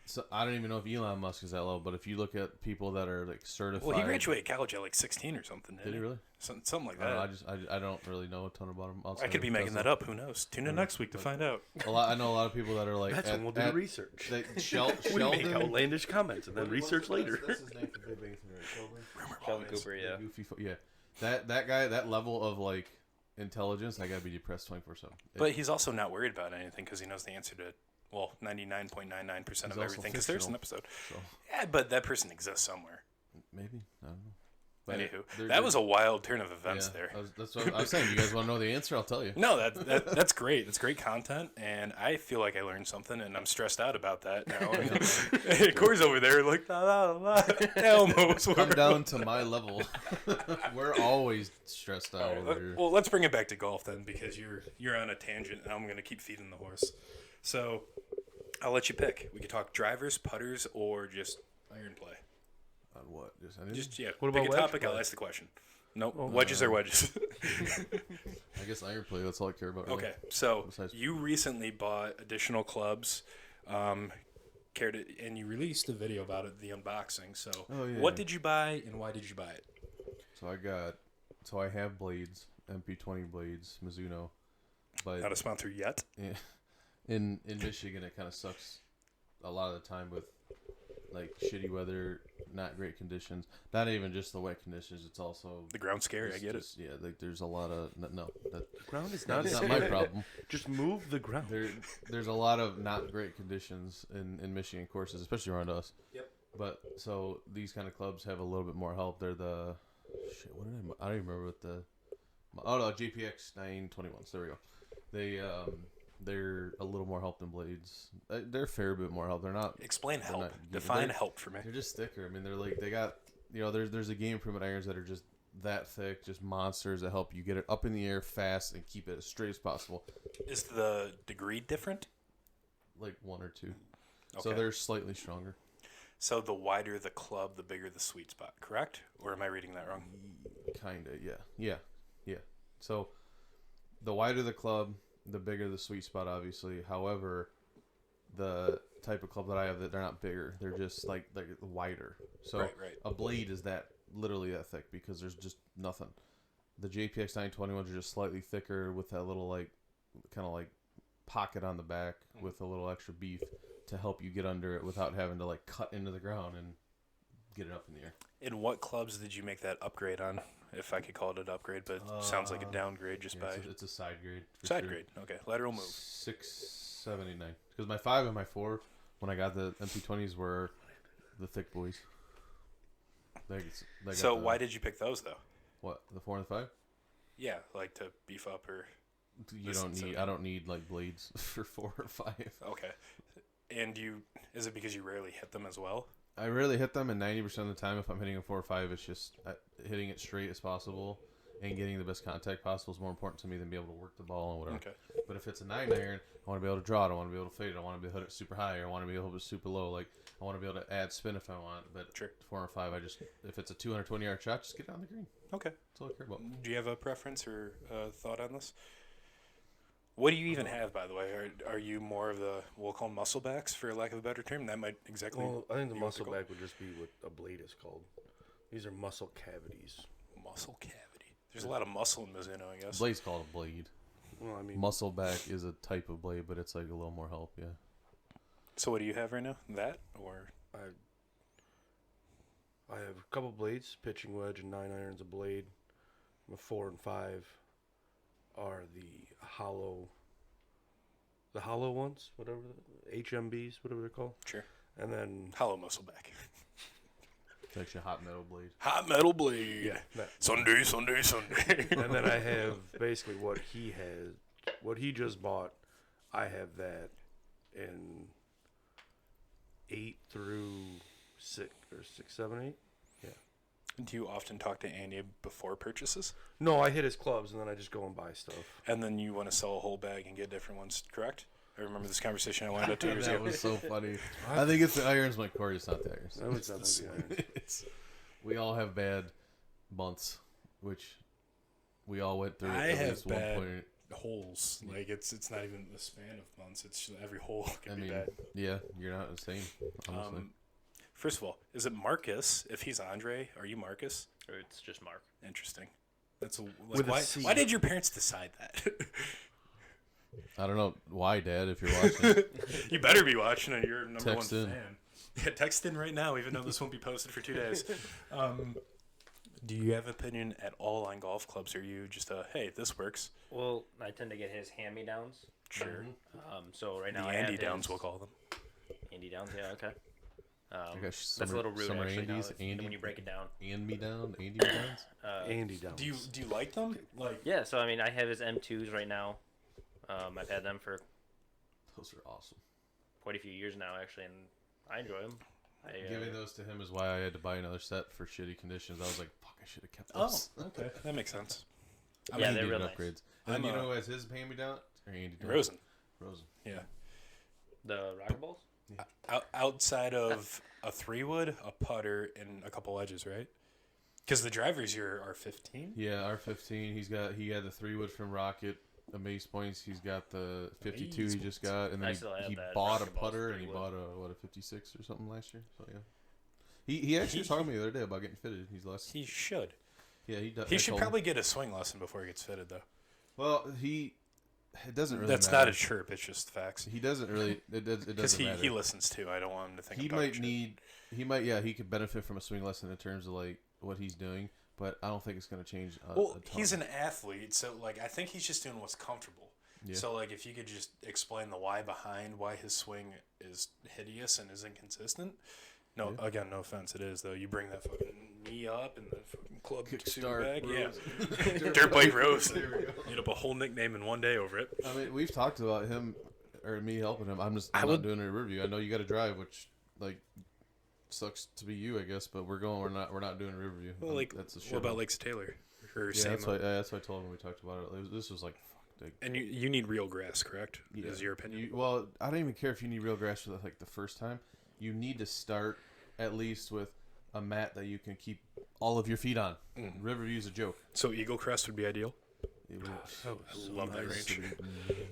So I don't even know if Elon Musk is that low, but if you look at people that are like certified, Well, he graduated college at like 16 or something. Did he really? Something like I that. don't know, I don't really know a ton about him. I could be making that up. Who knows? Tune in next week to find out. I know a lot of people that are like. That's when we'll do the research. We make outlandish comments and then research later. That's his name for Big Bang Theory, Sheldon. Sheldon Cooper, yeah. Yeah. That guy, that level of like intelligence, I gotta be depressed 24/7. But he's also not worried about anything because he knows the answer to 99.99% of everything. Because there's an episode. So. Yeah, but that person exists somewhere. Maybe, I don't know. But Anywho, that was a wild turn of events there. That's what I was saying. You guys want to know the answer? I'll tell you. No, that's great. That's great content, and I feel like I learned something, and I'm stressed out about that now. Corey's over there like, la la la. Elmo's Come down to my level. We're always stressed out over here. Well, let's bring it back to golf then, because you're on a tangent, and I'm gonna keep feeding the horse. So, I'll let you pick. We could talk drivers, putters, or just iron play. On what? Just yeah. What pick about a topic. wedge I'll ask the question. Nope. Wedges are wedges. I guess iron play. That's all I care about. Really. Okay, so Besides- you recently bought additional clubs, and you released a video about it, the unboxing. So, what did you buy and why did you buy it? So I have blades, MP20 blades, Mizuno, but Not a sponsor yet. in Michigan it kind of sucks a lot of the time with like shitty weather, not great conditions. Not even just the wet conditions. It's also The ground's scary. I get it. Yeah, like there's a lot of The ground is that's not not my problem. Just move the ground. There's a lot of not great conditions in Michigan courses, especially around us. Yep. But so these kind of clubs have a little bit more help. They're the I don't even remember what GPX 921s. There we go. They're a little more help than blades. They're a fair bit more help. They're not. Explain help. not- Define they're- help for me. They're just thicker. I mean, they're like they got there's a game improvement irons that are just that thick, just monsters that help you get it up in the air fast and keep it as straight as possible. Is the degree different? Like 1 or 2. Okay. So they're slightly stronger. So the wider the club, the bigger the sweet spot. Correct? Or am I reading that wrong? Kinda, yeah. So the wider the club, the bigger the sweet spot, obviously. However, the type of club that I have, that they're not bigger. They're just like wider. So Right. a blade is literally that thick because there's just nothing. The JPX 921s are just slightly thicker with that little kind of pocket on the back with a little extra beef to help you get under it without having to cut into the ground and get it up in the air. In what clubs did you make that upgrade on? If I could call it an upgrade, but it sounds like a downgrade just by It's a side grade. for side sure. grade. Okay, lateral move. 679. Because my 5 and my 4, when I got the MP20s, were the thick boys. So why did you pick those though? What, the 4 and the 5? Yeah, like to beef up or I don't need blades for 4 or 5. okay. And is it because you rarely hit them as well? I rarely hit them, and 90% of the time, if I'm hitting a 4 or 5, it's just hitting it straight as possible and getting the best contact possible is more important to me than be able to work the ball and whatever. Okay. But if it's a 9 iron, I want to be able to draw it. I want to be able to fade it. I want to be able to hit it super high. Or I want to be able to hit it super low. I want to be able to add spin if I want. But Sure. 4 or 5, if it's a 220-yard shot, just get it on the green. Okay. That's all I care about. Do you have a preference or thought on this? What do you even have, by the way? Are you more of we'll call them muscle backs, for lack of a better term? That might exactly. Well, I think the be what muscle they're called. back would just be what a blade is called. These are muscle cavities. Muscle cavity. There's a lot of muscle in Mizuno, I guess. Blade's called a blade. Well, I mean, Muscle back is a type of blade, but it's a little more help, yeah. So what do you have right now? That or I have a couple blades, pitching wedge and 9 irons a blade. My 4 and 5 are the hollow ones, whatever, HMBs, whatever they're called. Sure. And then hollow muscle back. It's actually a hot metal blade. Hot metal blade. Yeah, that. Sunday. And then I have basically what he just bought. I have that in 8 through 6 or 6, 7, 8. Yeah. Do you often talk to Andy before purchases? No, I hit his clubs and then I just go and buy stuff. And then you want to sell a whole bag and get different ones, correct? I remember this conversation I wound up 2 years That ago. was so funny. I think it's the irons, my Corey. It's not the irons. That was definitely the irons. We all have bad months, which we all went through I at have least one point. holes. Like it's not even the span of months. It's just every hole can I be mean, bad. yeah, you're not insane. Honestly, First of all, is it Marcus? If he's Andre, are you Marcus? Or it's just Mark. Interesting. That's a, like, With a why. C. Why did your parents decide that? I don't know why, Dad. If you're watching, You better be watching it. You're number Text one in. fan. Yeah, text in right now, even though this won't be posted for 2 days. Do you have an opinion at all on golf clubs? Or are you just hey, this works? Well, I tend to get his hand-me-downs. Sure. So right The now I have Andy Downs, his- we'll call them. Andy Downs, yeah, okay. I got That's summer, a little rude, summer actually, Andes, when you break it down. and me down, Andy me downs. Andy Downs. Do you like them? Like Yeah, so I mean, I have his M2s right now. I've had them for Those are awesome. quite a few years now, actually, and I enjoy them. Giving those to him is why I had to buy another set for shitty conditions. I was like, fuck, I should have kept oh, those. okay, that makes sense. Yeah, He they're needed real nice. upgrades. And I'm, then you know who has his hand me down? Or Andy Downs? Rosen. Rosen. Yeah. The rocker balls? Outside of a 3-wood, a putter, and a couple edges, right? Because the drivers here are 15. Yeah, R15. He had the 3-wood from Rocket. Amaze Points. He's got the 52 Amaze he just got, and I then still have he that bought a Rocket Balls putter and he 3-wood. bought a 56 or something last year. So yeah, he actually was talking to me the other day about getting fitted. He's less. He should. Yeah, he does. He should probably get a swing lesson before he gets fitted, though. Well, it doesn't really. That's matter. not a chirp. It's just facts. He doesn't really. It Because doesn't matter. he listens too. I don't want him to think He I'm talking might shit. need. He might. Yeah, he could benefit from a swing lesson in terms of like what he's doing, but I don't think it's going to change. Well, a ton. he's an athlete, so like I think he's just doing what's comfortable. Yeah. So like if you could just explain the why behind why his swing is hideous and is inconsistent. No, again, no offense, it is though. You bring that fucking knee up and the fucking club suit back, yeah. Dirt Bike Rose. Made up a whole nickname in one day over it. I mean, we've talked about him or me helping him. I'm I not would- doing a review. I know you got to drive, which like sucks to be you, I guess. But we're not doing a review. Well, like that's a shit. what about Lakes Taylor? Or Yeah, same. that's what I told him when we talked about it. This was like, fuck. Like, And you need real grass, correct? Is your opinion? well, I don't even care if you need real grass for like the first time. You need to start at least with a mat that you can keep all of your feet on. Riverview's a joke. So Eagle Crest would be ideal. It would- I love that range.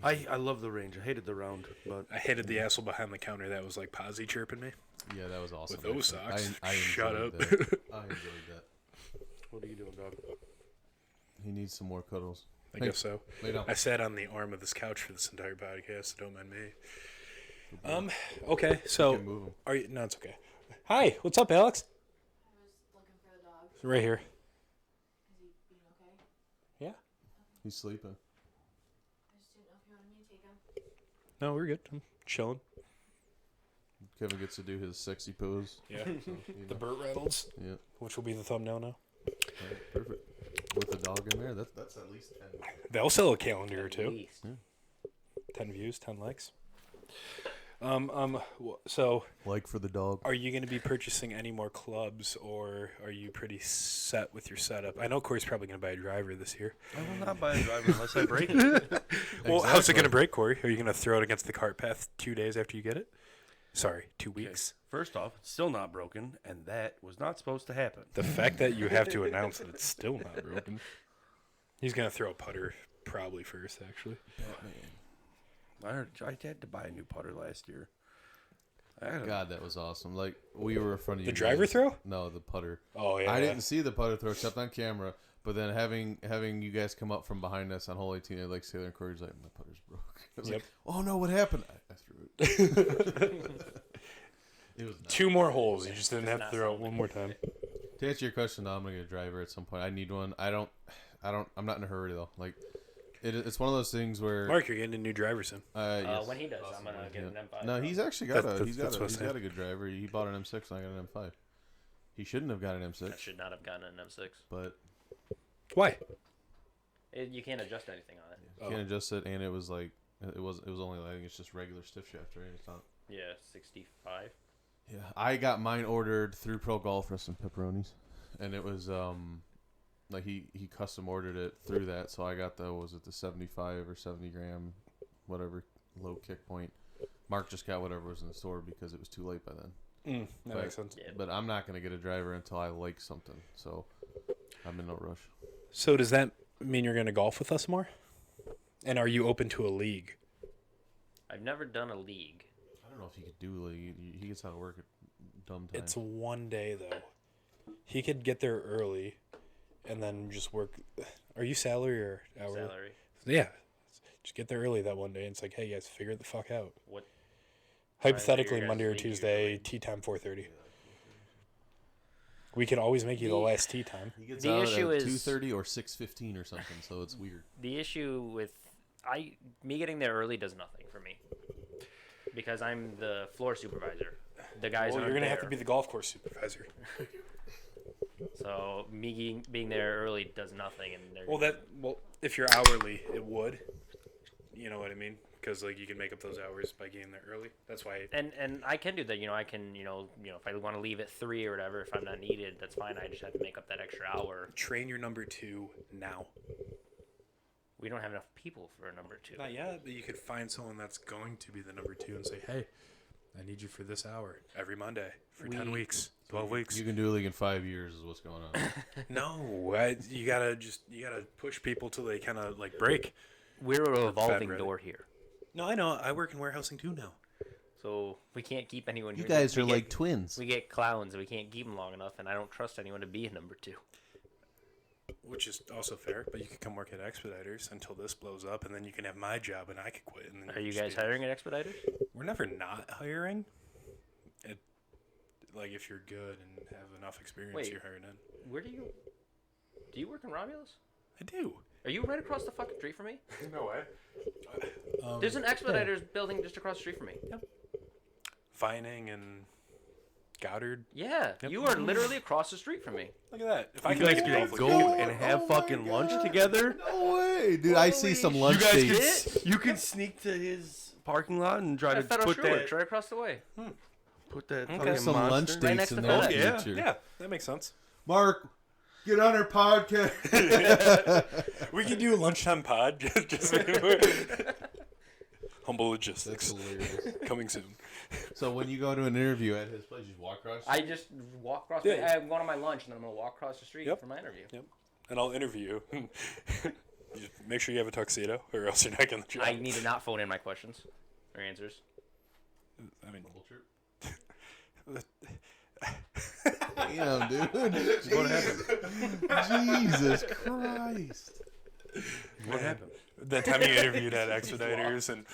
I love the range. I hated the round, but I hated the asshole behind the counter that was like posy chirping me. Yeah, that was awesome. With those actually. socks. I Shut enjoyed up. That. I enjoyed that. what are you doing, dog? He needs some more cuddles. I guess so. Lay down. I sat on the arm of this couch for this entire podcast, so don't mind me. Okay, so Can move him. are you? No, it's okay. Hi, what's up, Alex? I was looking for the dog. Right here. Is he being okay? Yeah. He's sleeping. I just didn't know if you wanted me to take him. No, we're good. I'm chilling. Kevin gets to do his sexy pose. Yeah. You The know. Burt Reynolds, Yeah, which will be the thumbnail now. right, perfect. With a dog in there, that's at least 10. They'll sell a calendar or At two. least. 10 views, 10 likes. So Like for the dog. are you going to be purchasing any more clubs, or are you pretty set with your setup? I know Corey's probably going to buy a driver this year. I will not buy a driver unless I break it. Well, how's it going to Exactly. break, Corey? Are you going to throw it against the cart path 2 days after you get it? Sorry, 2 weeks. First off, it's still not broken, and that was not supposed to happen. The fact that you have to announce that it's still not broken. He's going to throw a putter probably first, actually. I had to buy a new putter last year. I had a- God, that was awesome. Like, we were in front of you The driver guys. throw? No, the putter. Oh, yeah. I didn't see the putter throw except on camera, but then having you guys come up from behind us on hole 18 at Lake Taylor and Corey's like, my putter's broke. I was Yep. like, oh no, what happened? I threw it. It was nuts. 2 more holes. You just didn't have to throw it one more time. To answer your question, no, I'm gonna get a driver at some point. I need one. I'm not in a hurry though. Like, it's one of those things where Mark, you're getting a new driver soon. yes. When he does, I'm gonna get an M5. No, he's actually got That's he's what I'm got saying. a good driver. He bought an M6 and I got an M5. He shouldn't have got an I M6, should not have gotten an M6. but Why? You can't adjust anything on it. you can't adjust it, and it was like it was only I think it's just regular stiff shaft, right? It's not. Yeah, 65. Yeah, I got mine ordered through Pro Golf for some pepperonis, and it was like he custom ordered it through that, so I got the 75 or 70 gram, whatever low kick point. Mark just got whatever was in the store because it was too late by then. That But- makes sense. Yeah. But I'm not gonna get a driver until I like something, so I'm in no rush. So does that mean you're going to golf with us more? And are you open to a league? I've never done a league. I don't know if he could do like he gets out of work at dumb time. It's one day though. He could get there early, and then just work. Are you salary or hourly? Salary. Yeah, just get there early that one day. And it's like, hey guys, figure it the fuck out. What? Hypothetically, your guys' Monday or league Tuesday, tea time 4:30. We can always make you the last tea time. He gets The out issue at is- 2:30 or 6:15 or something, so it's weird. The issue with me getting there early does nothing for me because I'm the floor supervisor. The guys Well, aren't you're gonna there. have to be the golf course supervisor. So me being there early does nothing, and they're Well, if you're hourly, it would. You know what I mean? Because like you can make up those hours by getting there early. That's why. and I can do that. I can if I want to leave at 3 or whatever, if I'm not needed, that's fine. I just have to make up that extra hour. Train your number 2 now. We don't have enough people for a number 2. Not yet, but you could find someone that's going to be the number 2 and say, "Hey, I need you for this hour every Monday for 10 weeks, 12 weeks." You can do a league in 5 years, is what's going on. No, you gotta push people till they kind of like break. We're a revolving ready. door here, No, I know. I work in warehousing too now. so we can't keep anyone You here. guys We are get- like twins. we get clowns, and we can't keep them long enough, and I don't trust anyone to be a number 2. Which is also fair, but you could come work at Expeditors until this blows up, and then you can have my job, and I could quit. And then Are you just guys be- hiring at Expeditors? We're never not hiring. It, like if you're good and have enough experience, Wait. you're hired in. Where do you work in Romulus? I do. Are you right across the fucking street from me? No way. There's an Expeditors building just across the street from me. Vining and Goddard. Yeah, Yep. you are literally across the street from me. Look at that. If I You can guys make could it go and have fucking lunch together. No way, dude! I see some You lunch guys dates. could, you could sneak to his parking lot and try At to Federal put Shore, that it's right across the way. put that Okay. fucking Some monster. lunch Right dates next in to the FedEx. Yeah. future. Yeah, that makes sense. Mark, get on our podcast. We could do a lunchtime pod. just Humble Logistics. That's hilarious. Coming soon. So when you go to an interview at his place, you just walk across. I just walk across. Yeah. I'm going on my lunch, and then I'm gonna walk across the street Yep. for my interview. Yep. And I'll interview you. Just make sure you have a tuxedo, or else you're not getting the job. I need to not phone in my questions or answers. I mean, Damn, dude. What happened? Jesus Christ. What happened? that time you interviewed at Expeditors, and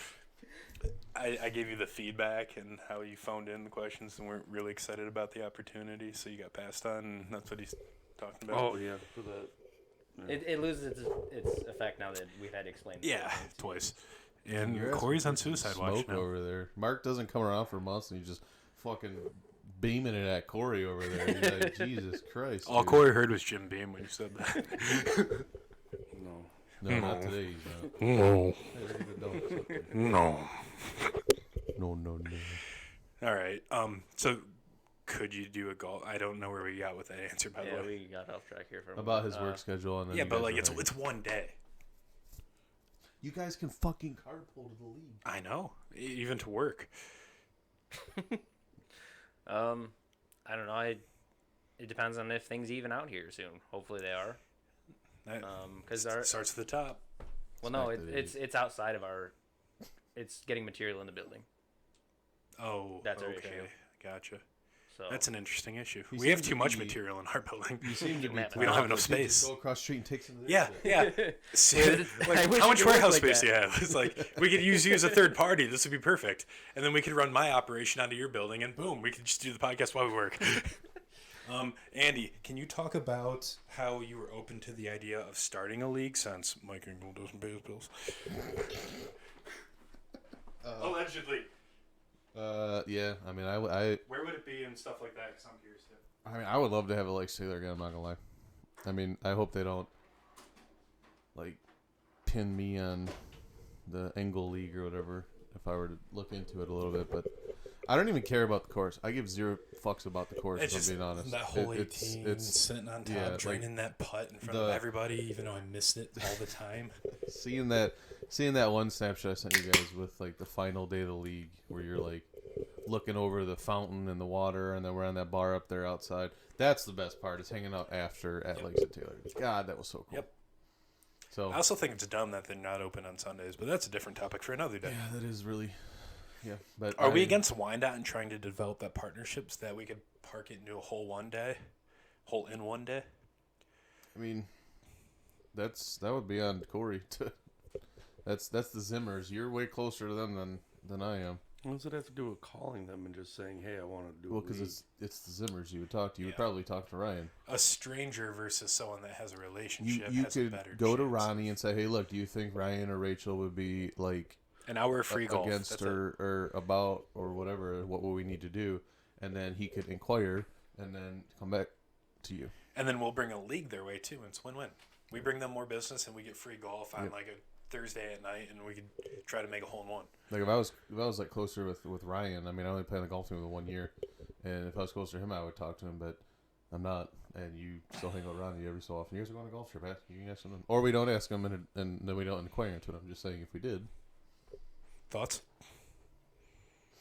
I gave you the feedback and how you phoned in the questions and weren't really excited about the opportunity, so you got passed on, and that's what he's talking about. Oh yeah, for that. It loses its effect now that we've had to explain. the Yeah, things. twice. And You're Corey's on asking for suicide some watch smoke now. over there. Mark doesn't come around for months, and he's just fucking beaming it at Corey over there. He's like, Jesus Christ. All dude. Corey heard was Jim Beam when you said that. No. No, not today. He's not. No, Hey, look at the dogs up there. no. No. All right. So could you do a golf? I don't know where we got with that answer, by the Yeah, way. we got off track here for About his work schedule, and then Yeah, you but guys like were it's hanging. one day. You guys can fucking carpool to the league. I know, even to work. I don't know. It depends on if things even out here soon. Hopefully they are. That Because our starts at the top. well, no, Back to the- it's outside of our. It's getting material in the building. Oh, That's our okay. issue. Gotcha. So That's an interesting issue. You we have seem too to much be- material in our building. You seem to be. We don't have enough talented. space. Just go across the street and take some of this Yeah, shit. yeah. See, I like, wish how we much could work warehouse like space that. do you have? It's like we could use you as a third party. This would be perfect. And then we could run my operation onto your building, and boom, we could just do the podcast while we work. Andy, can you talk about how you were open to the idea of starting a league since Mike Engel doesn't pay his bills? Allegedly. Yeah. I mean, I Where would it be and stuff like that? Because I'm curious too. I mean, I would love to have it like Sailor again. I'm not gonna lie. I mean, I hope they don't like pin me on the Engel League or whatever. If I were to look into it a little bit, but I don't even care about the course. I give zero fucks about the course. It's if just I'm being honest. that whole 18, it's sitting on top, yeah, like, draining that putt in front of the- everybody, even though I missed it all the time. seeing that one snapshot I sent you guys with like the final day of the league, where you're like looking over the fountain and the water, and then we're on that bar up there outside. That's the best part. Is hanging out after at Lakes and Taylor. God, that was so cool. Yep. So I also think it's dumb that they're not open on Sundays, but that's a different topic for another day. yeah, that is really But Are we against Wyandotte and trying to develop that partnerships that we could park it into a hole in one day? I mean, that would be on Corey. That's the Zimmers. You're way closer to them than I am. What does it have to do with calling them and just saying, "Hey, I want to do"? Well, because it's the Zimmers you would talk to. You would Yeah. probably talk to Ryan. A stranger versus someone that has a relationship You has a could better go to chance. Ronnie and say, "Hey, look, do you think Ryan or Rachel would be like An hour of free golf against that's or about or whatever? What will we need to do?" And then he could inquire and then come back to you. And then we'll bring a league their way too, and it's win-win. We bring them more business, and we get free golf on like a Thursday at night, and we could try to make a hole in one. Like if I was like closer with Ryan, I mean I only played on the golf team with 1 year, and if I was closer to him, I would talk to him, but I'm not. And you still hang out with Ronnie every so often. You guys are going on a golf trip, you can ask him, or we don't ask him, and then we don't inquire into it. I'm just saying if we did. Thoughts?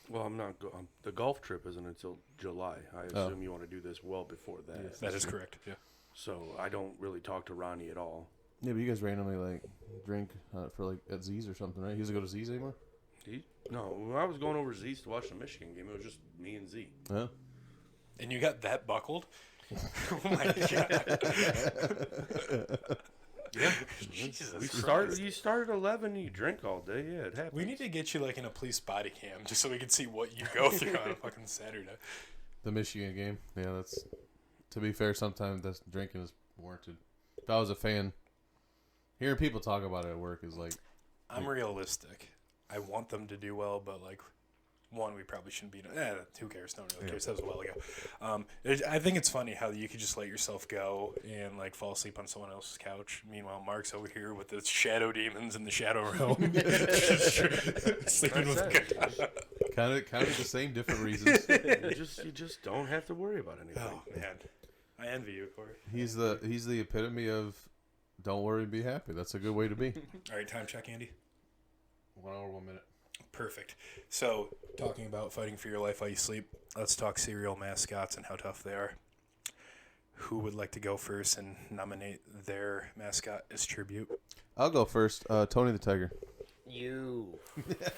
Well, I'm not. The golf trip isn't until July. I assume you want to do this well before that. Yes. That is correct. Yeah. So I don't really talk to Ronnie at all. Yeah, but you guys randomly like drink for like at Z's or something, right? He doesn't go to Z's anymore. No, when I was going over Z's to watch the Michigan game, it was just me and Z. Huh? And you got that buckled? Oh my god! Yeah, Jesus we Christ. started. You start at 11. You drink all day. Yeah, it happens. We need to get you like in a police body cam just so we can see what you go through on a fucking Saturday. The Michigan game. Yeah, that's. To be fair, sometimes that's drinking is warranted. If I was a fan, hearing people talk about it at work is like. I'm realistic. I want them to do well, but like, one, we probably shouldn't be. Who cares? No one really cares. That was a while ago. I think it's funny how you could just let yourself go and like fall asleep on someone else's couch. Meanwhile, Mark's over here with the shadow demons in the shadow realm, sleeping with a good. Kind of the same, different reasons. You just don't have to worry about anything. Oh man, I envy you, Corey. He's the epitome of don't worry, be happy. That's a good way to be. All right, time check, Andy. 1 hour, 1 minute. Perfect. So, talking about fighting for your life while you sleep, let's talk cereal mascots and how tough they are. Who would like to go first and nominate their mascot as tribute? I'll go first. Tony the Tiger. You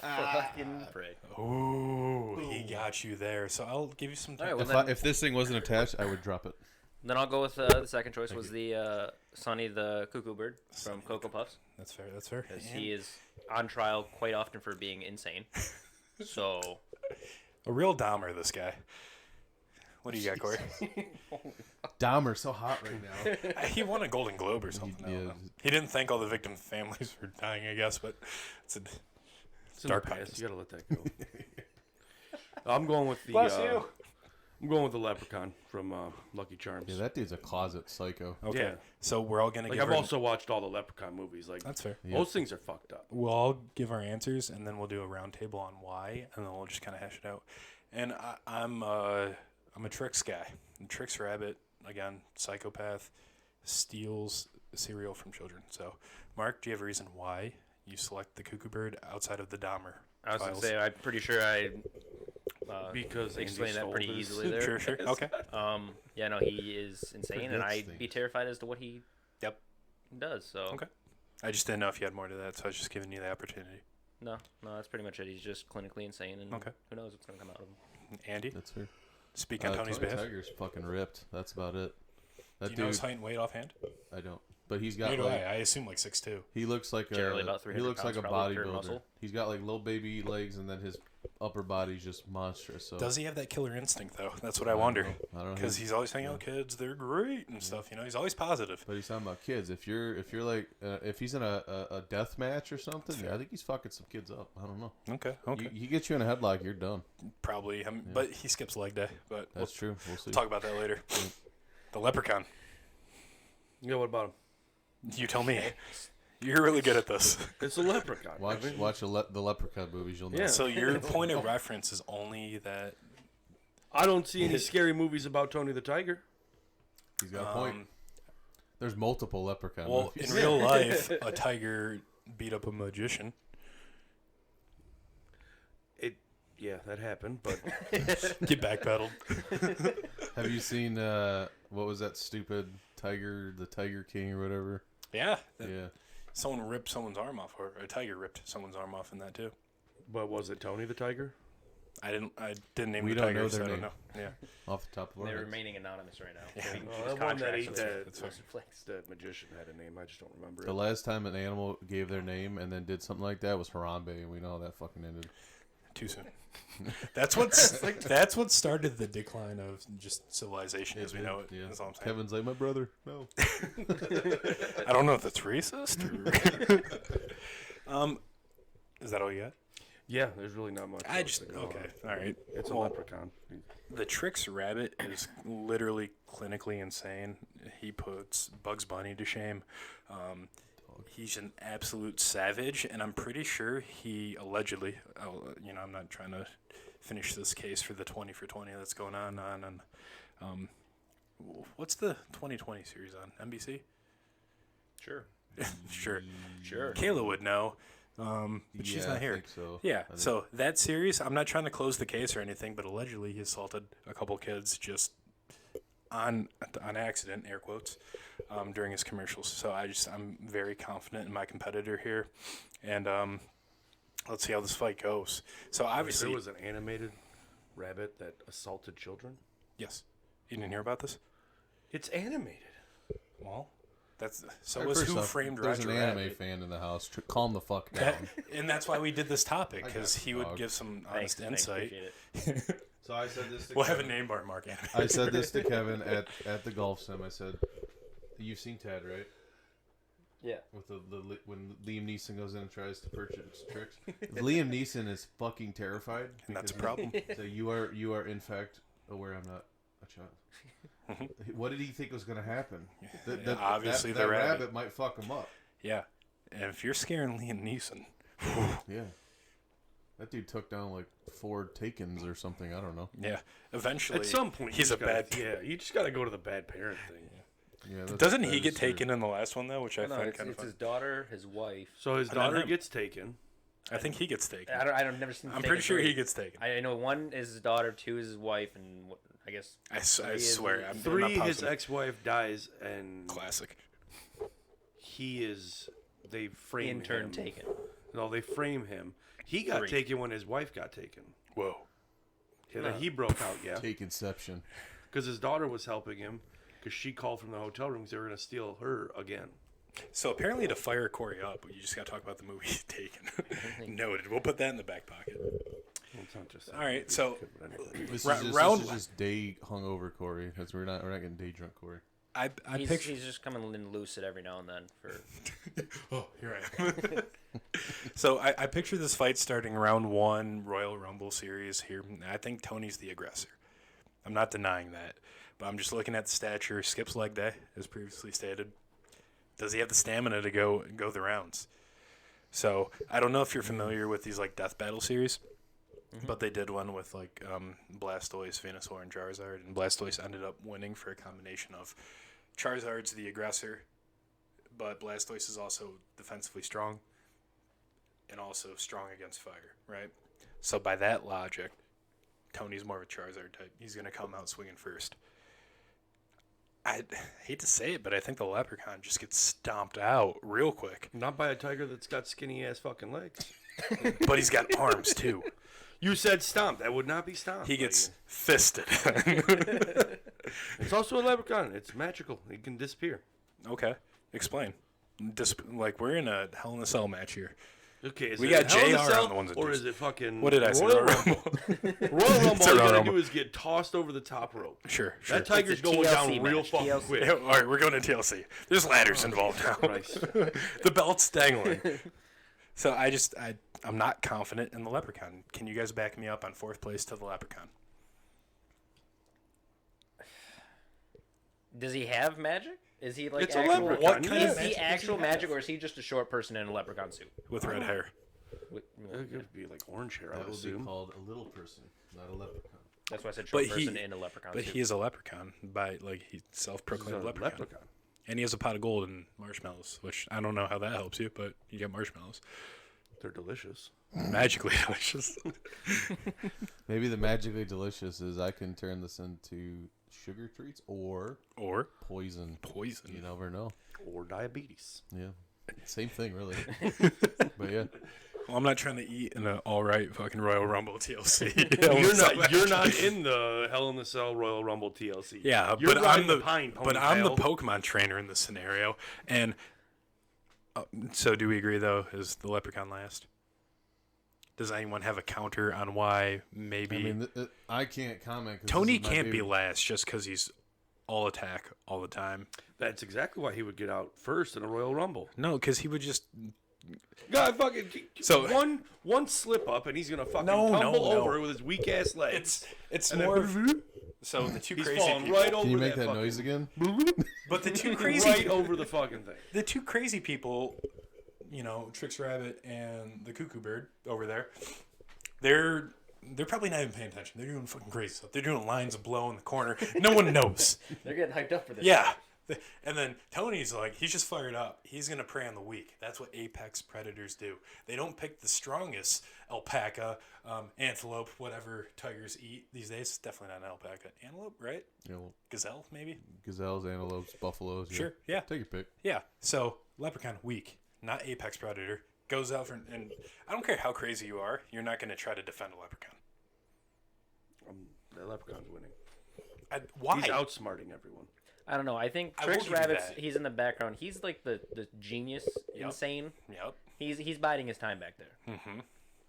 fucking prick. Oh, he got you there. So I'll give you some time. All right, well, If this thing wasn't attached, I would drop it. Then I'll go with the second choice was the Sonny the Cuckoo Bird from Cocoa Puffs. That's fair. That's fair. Because he is on trial quite often for being insane. So A real Dahmer, this guy. What do you got, Corey? Dahmer's so hot right now. He won a Golden Globe or something. I don't know. He didn't thank all the victim families for dying, I guess, but it's a It's in dark the past. past. You gotta let that go. I'm going with the. I'm going with the Leprechaun from Lucky Charms. Yeah, that dude's a closet psycho. Okay. Yeah. So we're all gonna Like give I've our, also watched all the Leprechaun movies. Like That's fair. Yeah. those things are fucked up. We'll all give our answers, and then we'll do a round table on why, and then we'll just kind of hash it out. And I'm a Trix guy. And Trix Rabbit, again, psychopath, steals cereal from children. So, Mark, do you have a reason why you select the Cuckoo Bird outside of the Dahmer I was going to files? say, I'm pretty sure I Because Andy explained that stole pretty his- easily there. Sure, sure. Okay. Yeah, no, he is insane, and I'd be terrified as to what he Yep. does. So Okay. I just didn't know if you had more to that, so I was just giving you the opportunity. no, that's pretty much it. He's just clinically insane, and Okay. who knows what's going to come out of him. Andy, That's fair. speak on Tony's Tony behalf. Tiger's fucking ripped. That's about it. That Do you know dude, his height and weight offhand? I don't. But he's got Neither do like I assume like 6'2". he looks like Generally a about he 300 looks like a pounds, probably, pure bodybuilder. muscle. He's got like little baby legs, and then his upper body's just monstrous. So Does he have that killer instinct though? That's what I wonder. I don't know. Because he's always saying, "Oh, kids, they're great" and stuff. You know, he's always positive. But he's talking about kids. If you're like if he's in a death match or something, yeah, I think he's fucking some kids up. I don't know. Okay. Okay. He gets you in a headlock, you're done. Probably. But he skips leg day. But That's true. We'll see. we'll talk about that later. The Leprechaun. Yeah, what about him? You tell me. You're really good at this. It's a Leprechaun. Watch the Leprechaun movies. You'll know. Yeah. So your point of reference is only that. I don't see any scary movies about Tony the Tiger. He's got a point. There's multiple Leprechaun Well, movies. in real life, a tiger beat up a magician. Yeah, that happened, but Get backpedaled. Have you seen what was that stupid tiger, the Tiger King or whatever? Yeah. Yeah. someone ripped someone's arm off, or a tiger ripped someone's arm off in that too. But was it Tony the Tiger? I didn't name We the don't tiger, know so their I don't name. know. Yeah. Off the top of our They're heads. remaining anonymous right now. Yeah. Getting Well, his that one that contracts ate with that- That's Frosted Flakes. That magician had a name. I just don't remember The it. last time an animal gave their name and then did something like that was Harambe, and we know how that fucking ended. Too soon. That's what started the decline of just civilization as we know it. Yeah. That's all I'm saying. Kevin's like, my brother. No. I don't know if that's racist. Or is that all you got? Yeah, there's really not much. I else just to go okay. on. All right. It's a Well, leprechaun. The Trix rabbit is literally clinically insane. He puts Bugs Bunny to shame. He's an absolute savage, and I'm pretty sure he allegedly, I'm not trying to finish this case for the 20 for 20 that's going on, and what's the 2020 series on NBC? Sure. Sure. Sure. Kayla would know, but she's Yeah, not I here. think so. Yeah, I think- so that series, I'm not trying to close the case or anything, but allegedly he assaulted a couple kids just on accident, air quotes, during his commercials. So I'm very confident in my competitor here, and let's see how this fight goes. So obviously, There was an animated rabbit that assaulted children. yes, you didn't hear about this? It's animated. Well, that's so Alright, was first Who off, Framed there's Roger an anime Rabbit. fan in the house. Calm the fuck down. And that's why we did this topic, I because got he you, would dog. give some Thanks, honest insight. appreciate it. So I said this to We'll have a name bar, Mark. I said this to Kevin at the golf sim. I said, "You've seen Tad, right? Yeah. With when Liam Neeson goes in and tries to purchase tricks. Liam Neeson is fucking terrified, And that's a because problem. So you are in fact aware I'm not a child. What did he think was going to happen? Yeah, obviously that the rabbit. rabbit might fuck him up. Yeah, and if you're scaring Liam Neeson, Yeah. That dude took down like 4 Takens or something. I don't know. yeah, eventually At some point, he's you a just gotta- bad. Yeah, you just got to go to the bad parent thing. Yeah. Doesn't that he is get true. taken in the last one though, which I No, find it's, kind of it's fun. his daughter, his wife. So his And then daughter him. gets taken. I think he gets taken. I've never seen. I'm Taken pretty sure he three. gets taken. I know one is his daughter, two is his wife, and I guess I is swear. the- I'm not 3, his positive. ex-wife dies, and Classic. he is. They frame intern him. taken. No, they frame him. He got 3. taken when his wife got taken. Whoa. Yeah, then he broke out. Yeah, Take Inception. because his daughter was helping him. Because she called from the hotel room because they were going to steal her again. So apparently to fire Corey up, you just got to talk about the movie Taken. Noted. We'll put that in the back pocket. Well, it's not just that. All right, It so- could be anything. This, Ra- is, just, round this is one. just day hungover Corey. Because we're not getting day drunk Corey. I He's, picture. he's just coming in lucid every now and then. For Oh, here I am. So I picture this fight starting round 1, Royal Rumble series here. I think Tony's the aggressor. I'm not denying that. But I'm just looking at the stature. Skips leg day, as previously stated. Does he have the stamina to go the rounds? So I don't know if you're familiar with these like death battle series, but they did one with like Blastoise, Venusaur, and Charizard, and Blastoise ended up winning for a combination of Charizard's the aggressor, but Blastoise is also defensively strong and also strong against fire, right? So by that logic, Tony's more of a Charizard type. He's going to come out swinging first. I hate to say it, but I think the Leprechaun just gets stomped out real quick. Not by a tiger that's got skinny ass fucking legs. But he's got arms, too. You said stomp. That would not be stomped. He by gets you. fisted. It's also a leprechaun. It's magical. He can disappear. Okay. Explain. We're in a Hell in a Cell match here. Okay, is We it got Hell in a JR Cell, on the ones that or just- is it fucking What did I say? Royal Royal Rumble? Rumble. Royal Rumble, It's a all you Royal gotta Rumble. do is get tossed over the top rope. Sure. That tiger's It's a going down TLC real match, fucking TLC. quick. Yeah, all right, we're going to TLC. There's ladders involved now. Christ. The belt's dangling. So I'm not confident in the Leprechaun. Can you guys back me up on 4th place to the Leprechaun? does he have magic? Is he like It's a actual? leprechaun. What kind Is of he magic does actual he have? magic, or is he just a short person in a leprechaun suit? With red hair. It could be like orange hair, I That would would be assume. called a little person, not a leprechaun. That's why I said short But he- person in a leprechaun But suit. he is a leprechaun he's He's self-proclaimed a leprechaun. And he has a pot of gold and marshmallows, which I don't know how that helps you, but you get marshmallows. They're delicious. Magically delicious. Maybe the magically delicious is I can turn this into sugar treats or Or poison. poison. You never know. Or diabetes. Yeah. Same thing, really. But yeah. Well, I'm not trying to eat in an all right fucking Royal Rumble TLC. You're not in the Hell in the Cell Royal Rumble TLC. Yeah, You're but riding I'm the pine pony, but I'm the pal. Pokemon trainer in this scenario. And so, do we agree though? Is the Leprechaun last? Does anyone have a counter on why maybe I mean, I can't comment. 'Cause Tony this is my can't be favorite. last just because he's all attack all the time? That's exactly why he would get out first in a Royal Rumble. No, because he would just God, fucking So- one slip up and he's gonna fucking No, tumble no. over with his weak ass legs. it's And then more. So the two he's crazy falling people, right over Can you make that fucking, noise again? but the two crazy right over the fucking thing. the two crazy people, Trix Rabbit and the Cuckoo Bird over there, they're probably not even paying attention. They're doing fucking crazy stuff. They're doing lines of blow in the corner. No one knows. They're getting hyped up for this. Yeah. And then Tony's like, he's just fired up. He's going to prey on the weak. That's what apex predators do. They don't pick the strongest alpaca, antelope, whatever tigers eat these days. It's definitely not an alpaca. Antelope, right? Gazelle, maybe? Gazelles, antelopes, buffaloes. Sure, yeah. Take your pick. Yeah. So, leprechaun, weak, not apex predator. Goes out for, and I don't care how crazy you are, you're not going to try to defend a leprechaun. The leprechaun's winning. Why? He's outsmarting everyone. I don't know. I think I will Trix give you Rabbit's. that. He's in the background. He's like the genius, insane. Yep. He's biding his time back there. Mm-hmm.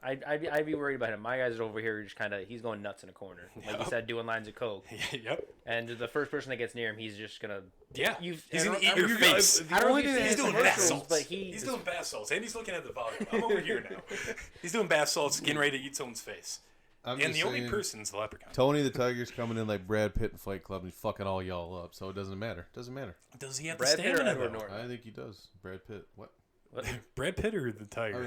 I'd be worried about him. My guys are over here just kind of he's going nuts in a corner, like you said, doing lines of coke. Yep. And the first person that gets near him, he's just gonna. Yeah. You've, He's going to I eat don't- your you guys- face. the I don't only know if thing you've He's seen doing the bath commercials, salts. but He's doing bath salts, and he's looking at the volume. I'm over here now. He's doing bath salts, getting ready to eat someone's face. I'm And just the only saying, person's the leprechaun. Tony the Tiger's coming in like Brad Pitt in Fight Club and he's fucking all y'all up, so it doesn't matter. Doesn't matter. Does he have Brad the Pitt or stamina, Edward though? Norton? I think he does. Brad Pitt. What? Brad Pitt or the tiger?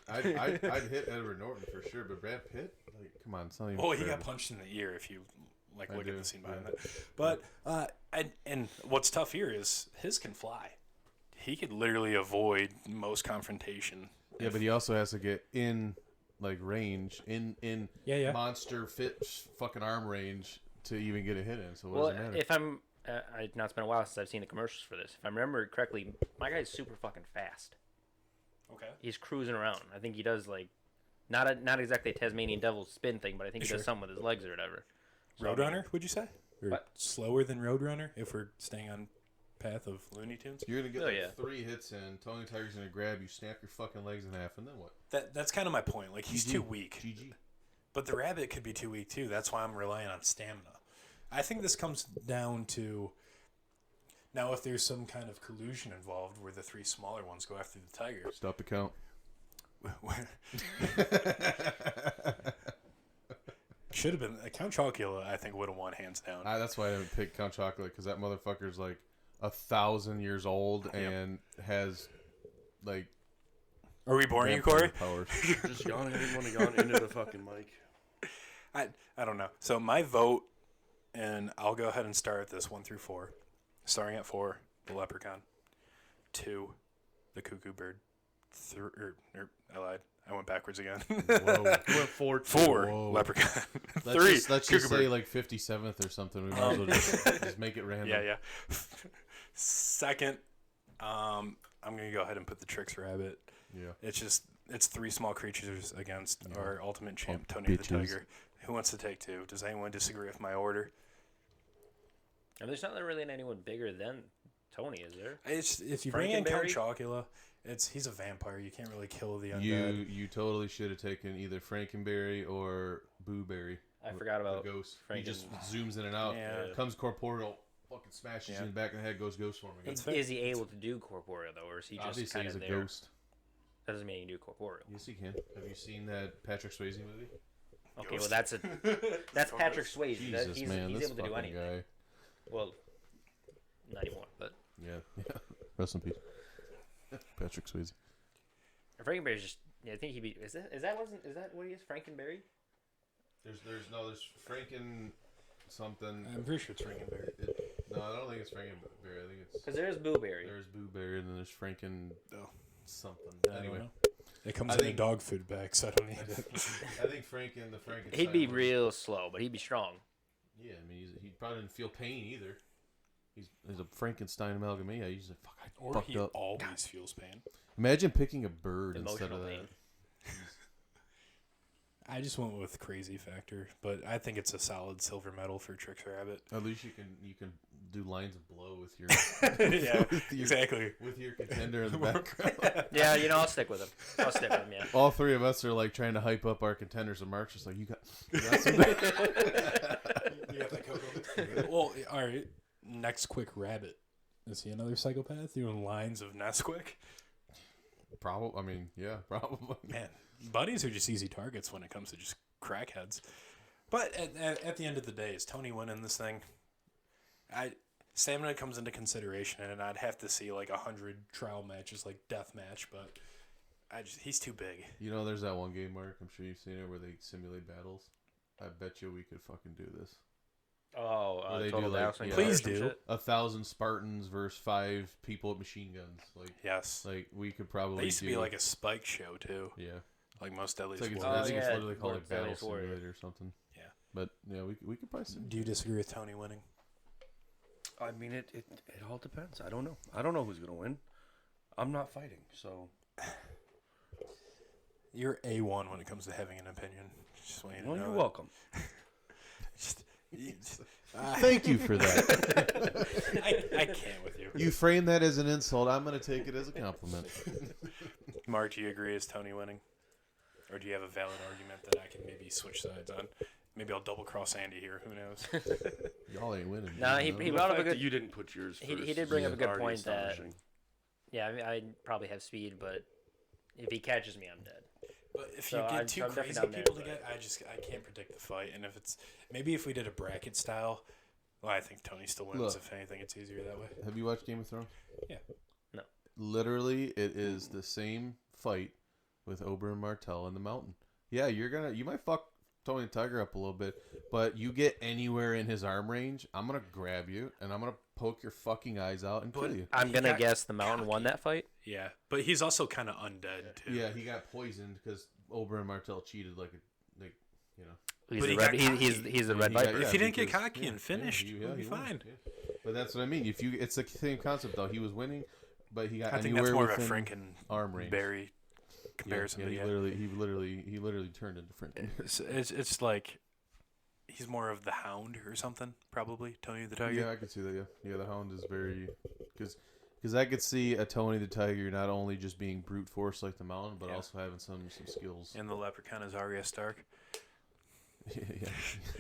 I mean, I'd hit Edward Norton for sure, but Brad Pitt? Like, come on, it's not even Oh, he fair. got punched in the ear if you look do, at the scene behind yeah. that. But and what's tough here is his can fly. He could literally avoid most confrontation. Yeah, but he also has to get in like range, in Yeah. monster fit fucking arm range to even get a hit in. So what Well, does it matter? if I'm, it's not been a while since I've seen the commercials for this. If I remember correctly, my guy's super fucking fast. Okay. He's cruising around. I think he does like, not exactly a Tasmanian devil spin thing, but I think he Sure. does something with his legs or whatever. So, Roadrunner, would you say? Or What? slower than Roadrunner if we're staying on path of Looney Tunes? You're gonna get Oh, like yeah. 3 hits in. Tony Tiger's gonna grab you, snap your fucking legs in half, and then what? That's kind of my point. Like, he's GG. too weak. GG. But the rabbit could be too weak too. That's why I'm relying on stamina. I think this comes down to now if there's some kind of collusion involved where the 3 smaller ones go after the tiger. Stop the count. Should have been Count Chocula. I think would have won hands down. That's why I didn't pick Count Chocolate, because that motherfucker's like 1,000 years old and has like. Are we boring you, vampire Corey? powers. Just yawning. I didn't want to yawn into the fucking mic. I don't know. So my vote, and I'll go ahead and start at this 1 through 4. Starting at 4, the leprechaun. 2, the cuckoo bird. 3, I lied. I went backwards again. Whoa. You went 4. 4, Whoa. leprechaun. Let's 3, just cuckoo say bird. like 57th or something. We might as well just make it random. Yeah. Second, I'm gonna go ahead and put the Trix Rabbit. Yeah. It's 3 small creatures against our ultimate champ, Oh, Tony the bitches. Tiger. Who wants to take 2? Does anyone disagree with my order? And there's not really anyone bigger than Tony, is there? It's if you bring in Count Frankenberry? Chocula, he's a vampire. You can't really kill the undead. You totally should have taken either Frankenberry or Booberry. I forgot about the ghost. He Franken- just zooms in and out. Yeah. Comes corporeal, fucking smashes Yeah. you in the back of the head, goes ghost form again. That's fair. Is he able to do corporeal though, or is he just Obviously, kind he's of a there? ghost. That doesn't mean he can do corporeal. Yes, he can. Have you seen that Patrick Swayze movie? Okay, Ghost. well that's Patrick Swayze. Jesus, he's man, he's this able to do fucking anything. guy. Well, not anymore, but Yeah. Rest in peace. Patrick Swayze. Frankenberry's just. Yeah, I think he'd be. Is that what he is? Frankenberry? There's Franken something. I'm pretty sure it's Frankenberry. No, I don't think it's Frankenberry. I think it's Because there's Blueberry. there's Booberry and then there's Franken Oh. something. I don't Anyway, know. It comes I in a think- dog food bag, so I don't need it. I think the Frankenstein. He'd be one- real slow, but he'd be strong. Yeah, I mean, he probably didn't feel pain either. He's a Frankenstein amalgam. Yeah, he's like, fuck, I Or fucked he up. always feels pain. Imagine picking a bird instead Emotional of that. pain. I just went with crazy factor, but I think it's a solid silver medal for Tricks Rabbit. At least you can do lines of blow with your Yeah, with your, exactly. with your contender in the background. Yeah, I'll stick with him. Yeah. All three of us are like trying to hype up our contenders, and Mark's just like, you got some. You got that cocoa. Well, all right. Next quick rabbit. Is he another psychopath doing lines of Nesquik? Probably. I mean, yeah, probably. Man, buddies are just easy targets when it comes to just crackheads. But at the end of the day, is Tony winning this thing? Stamina comes into consideration, and I'd have to see like 100 trial matches, like death match. But he's too big. You know, there's that one game, Mark. I'm sure you've seen it where they simulate battles. I bet you we could fucking do this. Oh, Where they Total do, like, Down Swing yeah. Please or some do. shit. 1,000 Spartans versus 5 people with machine guns. Yes. Like we could probably. They used to do, be like a Spike show too, Yeah. like Most It's Deadliest like it's, Warriors. I think it's yeah, literally called like Most Battle Deadliest Warrior. Simulator or something. Yeah. But yeah, we could probably. Do you disagree with Tony winning? I mean, it all depends. I don't know. I don't know who's gonna win. I'm not fighting, so. You're A1 when it comes to having an opinion. Just want you to Well, know you're that. welcome. Thank you for that. I can't with you. You frame that as an insult. I'm going to take it as a compliment. Mark, do you agree is Tony winning? Or do you have a valid argument that I can maybe switch sides on? Maybe I'll double cross Andy here. Who knows? Y'all ain't winning. Nah, he The brought up a fact that good. you didn't put yours He first did bring is up a good already point that- astonishing. Yeah, I mean, I probably have speed, but if he catches me, I'm dead. But if So you get I'm two definitely crazy down there, people to but- get, I can't predict the fight. And if we did a bracket style, well, I think Tony still wins. Look. If anything, it's easier that way. Have you watched Game of Thrones? Yeah. No. Literally, it is the same fight with Oberyn Martell in the mountain. Yeah, you might fuck Tony the Tiger up a little bit, but you get anywhere in his arm range, I'm gonna grab you and I'm gonna poke your fucking eyes out and kill you. I'm He gonna got guess the Mountain won cocky. that fight. Yeah, but he's also kind of undead too. Yeah, he got poisoned because Oberyn Martell cheated like you know. He's But the he red. got He's the Yeah, Red he got- Viper. If he didn't get because- cocky and finished, he'll be he won, fine. yeah. But that's what I mean. It's the same concept though. He was winning, but he got I think anywhere that's more of a within Franken arm range. Barry comparison. Yeah, but he literally turned into Franken. It's like he's more of the Hound or something, probably Tony the Tiger. Yeah, I could see that. Yeah, the Hound is very because I could see a Tony the Tiger not only just being brute force like the Mountain, but Yeah. also having some skills. And the Leprechaun is Arya Stark. Yeah.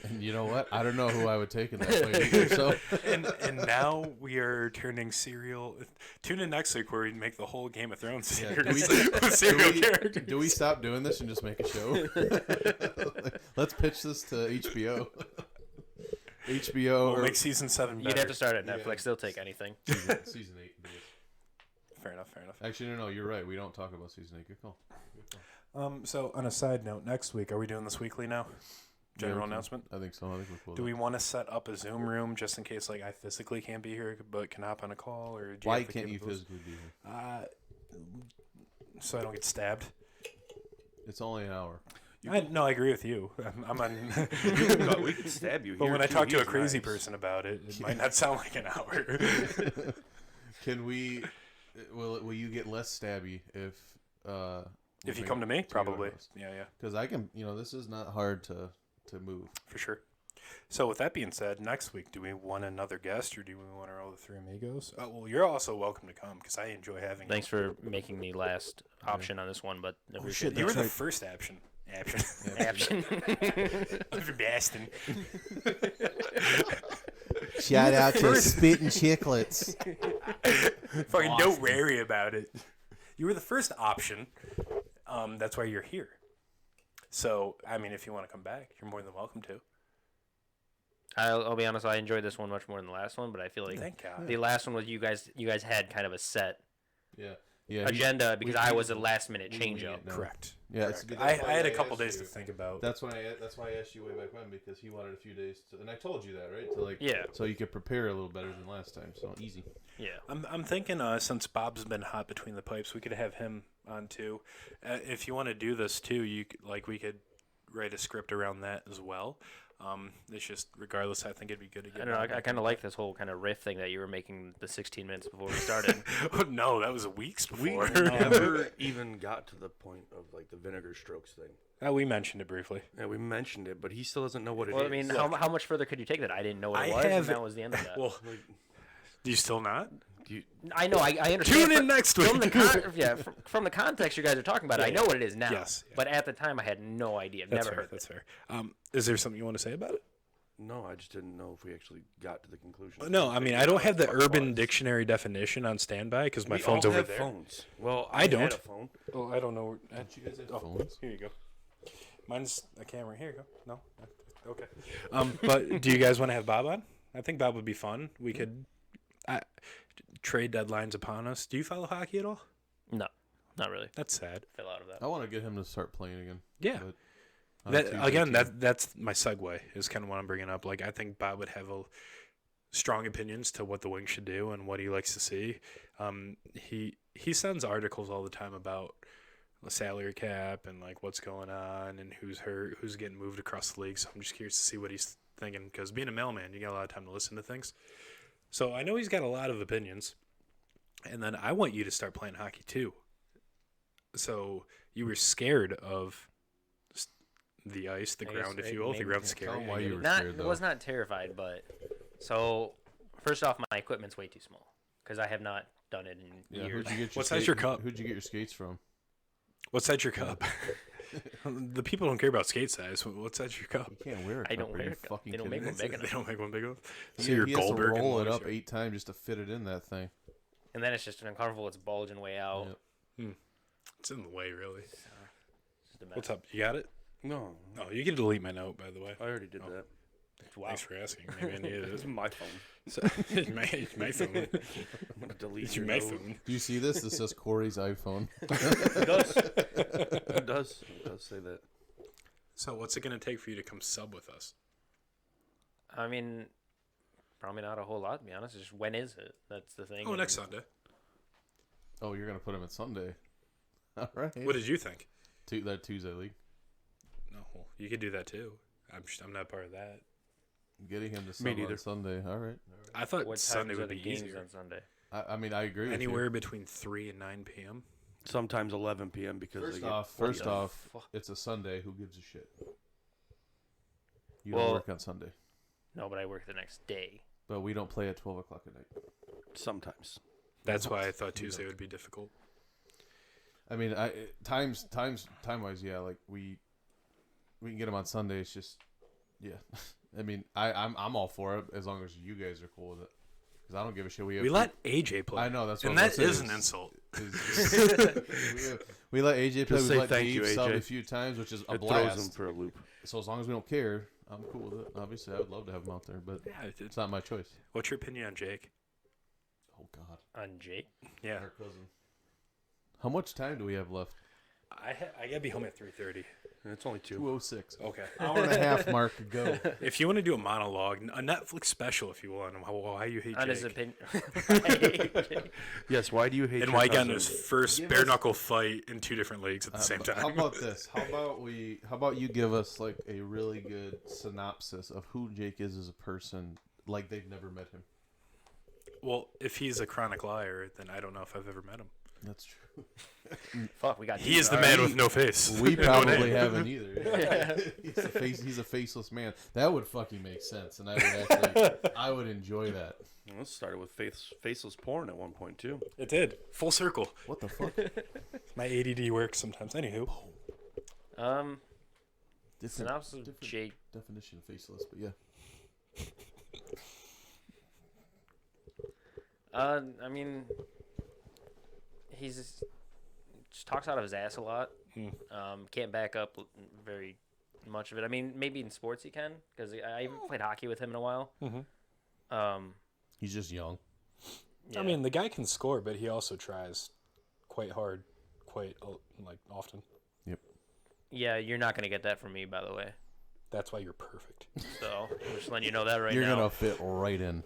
And you know what? I don't know who I would take in that fight either. So and now we are turning serial. Tune in next week where we make the whole Game of Thrones Yeah, series do we- with serial characters. do we stop doing this and just make a show? Let's pitch this to HBO. HBO We'll or make season 7 better. You'd have to start at Yeah. Netflix. They'll take anything. season 8. Fair enough. Actually, no, you're right. We don't talk about season 8. Good call. So on a side note, next week are we doing this weekly now? General Yeah, we can- announcement. I think so. I think we're cool. Do we want to set up a Zoom room just in case, like, I physically can't be here but can hop on a call, or do Why have the can't you capabilities? physically be here? So I don't get stabbed. It's only an hour. No, I agree with you. I'm on. We can stab you. But here, when I too. talk to a He's crazy nice. person about it, it might not sound like an hour. Can we? Will you get less stabby if? If you come to me, probably. Yeah, Because I can. This is not hard to move. for sure. So with that being said, next week, do we want another guest or do we want our other three amigos? Well, you're also welcome to come because I enjoy having. Thanks for making me last option on this one, but Oh, appreciate shit, you were that. the first option. Option. I'm from Boston. Shout out to Spittin' Chicklets. Fucking don't worry about it. You were the first option. That's why you're here. So, I mean, if you want to come back, you're more than welcome to. I'll be honest. I enjoyed this one much more than the last one, but I feel like Thank God. the last one was you guys had kind of a set Yeah. agenda because I was a last minute change up. No. Correct. Yeah, it's Correct. good. I That's why had a I couple asked days you. to think about. That's why I asked you way back when because he wanted a few days to, and I told you that, right? To Yeah. So you could prepare a little better than last time. So easy. Yeah. I'm thinking since Bob's been hot between the pipes, we could have him on too. If you want to do this too, we could write a script around that as well. It's just regardless, I think it'd be good to I get. don't know. Bob I back kind in of like this whole kind of riff thing that you were making the 16 minutes before we started. Oh, no, that was weeks We before. never even got to the point of like the vinegar strokes thing. We mentioned it briefly. Yeah, we mentioned it, but he still doesn't know what it is. Well, I mean, how much further could you take that? I didn't know what it I was, and have- that was the end of that. Well, do you still not? I know. I understand. Tune in next week. From from the context you guys are talking about, I know what it is now. Yes, yeah. But at the time, I had no idea. I've That's never fair. heard. That's fair. Is there something you want to say about it? No, I just didn't know if we actually got to the conclusion. No, I mean, I don't have the What it Urban was. Dictionary definition on standby because my We phone's all over have there. Phones. Well, I had don't. a phone. Well, I don't know. Don't you guys have Oh, phones? here you go. Mine's a camera. Here you go. No? Okay. But do you guys want to have Bob on? I think Bob would be fun. We could trade deadlines upon us. Do you follow hockey at all? No, not really. That's sad. Fell out of that. I want to get him to start playing again. Yeah. But on a Tuesday too. That's my segue is kind of what I'm bringing up. Like, I think Bob would have strong opinions to what the Wings should do and what he likes to see. He sends articles all the time about the salary cap and like what's going on and who's hurt, who's getting moved across the league. So I'm just curious to see what he's thinking because being a mailman, you got a lot of time to listen to things. So I know he's got a lot of opinions, and then I want you to start playing hockey too. So you were scared of the ice, the I ground, guess if you will. The maybe- ground's Tell scary. him why I get you it. were Not, scared, I was not terrified, but so first off, my equipment's way too small because I have not done it in Yeah, years. who'd you get What size your cup? Who'd you get your skates from? What size your cup? The people don't care about skate size. What size your cup? You can't wear a I cup. don't Are wear you a cup. fucking They don't kidding make me? one big They enough. don't make one big enough. He, So your he has to Goldberg and roll it Lois up here. 8 times just to fit it in that thing. And then it's just uncomfortable. It's bulging way out. Yep. It's in the way, really. It's just a mess. What's up? You got it? No, Oh, you can delete my note, by the way. I already did Oh. that. Wow. Thanks for asking. Maybe I needed It's it. my phone. So, my phone. I'm gonna delete It's your my note. phone. Do you see this? This says Corey's iPhone. It does. It does. It does say that. So what's it going to take for you to come sub with us? I mean, probably not a whole lot, to be honest. It's just when is it? That's the thing. Oh, And next Sunday. Oh, you're gonna put him at Sunday. All right. What did you think? That Tuesday league? No, well, you could do that too. I'm not part of that. Getting him to Me sub on neither. Sunday. All right. I thought What Sunday times are would the be games easier. on Sunday? I mean, I agree with Anywhere you. between 3 and 9 p.m. Sometimes 11 p.m. because First they get off, What the fuck? it's a Sunday. Who gives a shit? You Well- don't work on Sunday, No, but I work the next day. but we don't play at 12 o'clock at night. sometimes. That's why I thought Tuesday would be difficult. I mean, time wise, yeah. Like we can get him on Sunday. It's just, yeah. I mean, I'm all for it as long as you guys are cool with it. Because I don't give a shit. We let AJ play. I know that's what and I'm that gonna is say an insult. we let AJ play. Just We say let thank Dave you, sub AJ. a few times, which is a It throws them blast. for a loop. So as long as we don't care, I'm cool with it. Obviously, I would love to have him out there, but Yeah. it's not my choice. What's your opinion on Jake? Oh God, On Jake? Yeah, our cousin. How much time do we have left? I gotta be home at 3:30. And it's only 2. 2:06. Okay. Hour and a half mark to go. If you want to do a monologue, a Netflix special, if you want, on why you hate On his Jake, opinion. Yes, why do you hate and your why he got cousin? into his first Give bare us- knuckle fight in 2 different leagues at the same time. How about this? How about you give us like a really good synopsis of who Jake is as a person, like they've never met him. Well, if he's a chronic liar, then I don't know if I've ever met him. That's true. Fuck, we got He is the All man right. with no face. We No probably name. haven't either. He's a faceless man. That would fucking make sense, and I would enjoy that. Well, it started with faceless porn at one point, too. It did. Full circle. What the fuck? My ADD works sometimes. Anywho. Different, Synopsis of different Jake. definition of faceless, but yeah. I mean, he's just talks out of his ass a lot. Can't back up very much of it. I mean, maybe in sports he can, because I haven't played hockey with him in a while. He's just young. Yeah. I mean, the guy can score, but he also tries quite hard, like often. Yeah, you're not gonna get that from me, by the way. That's why you're perfect. So I'm just letting you know that right You're now. gonna fit right in.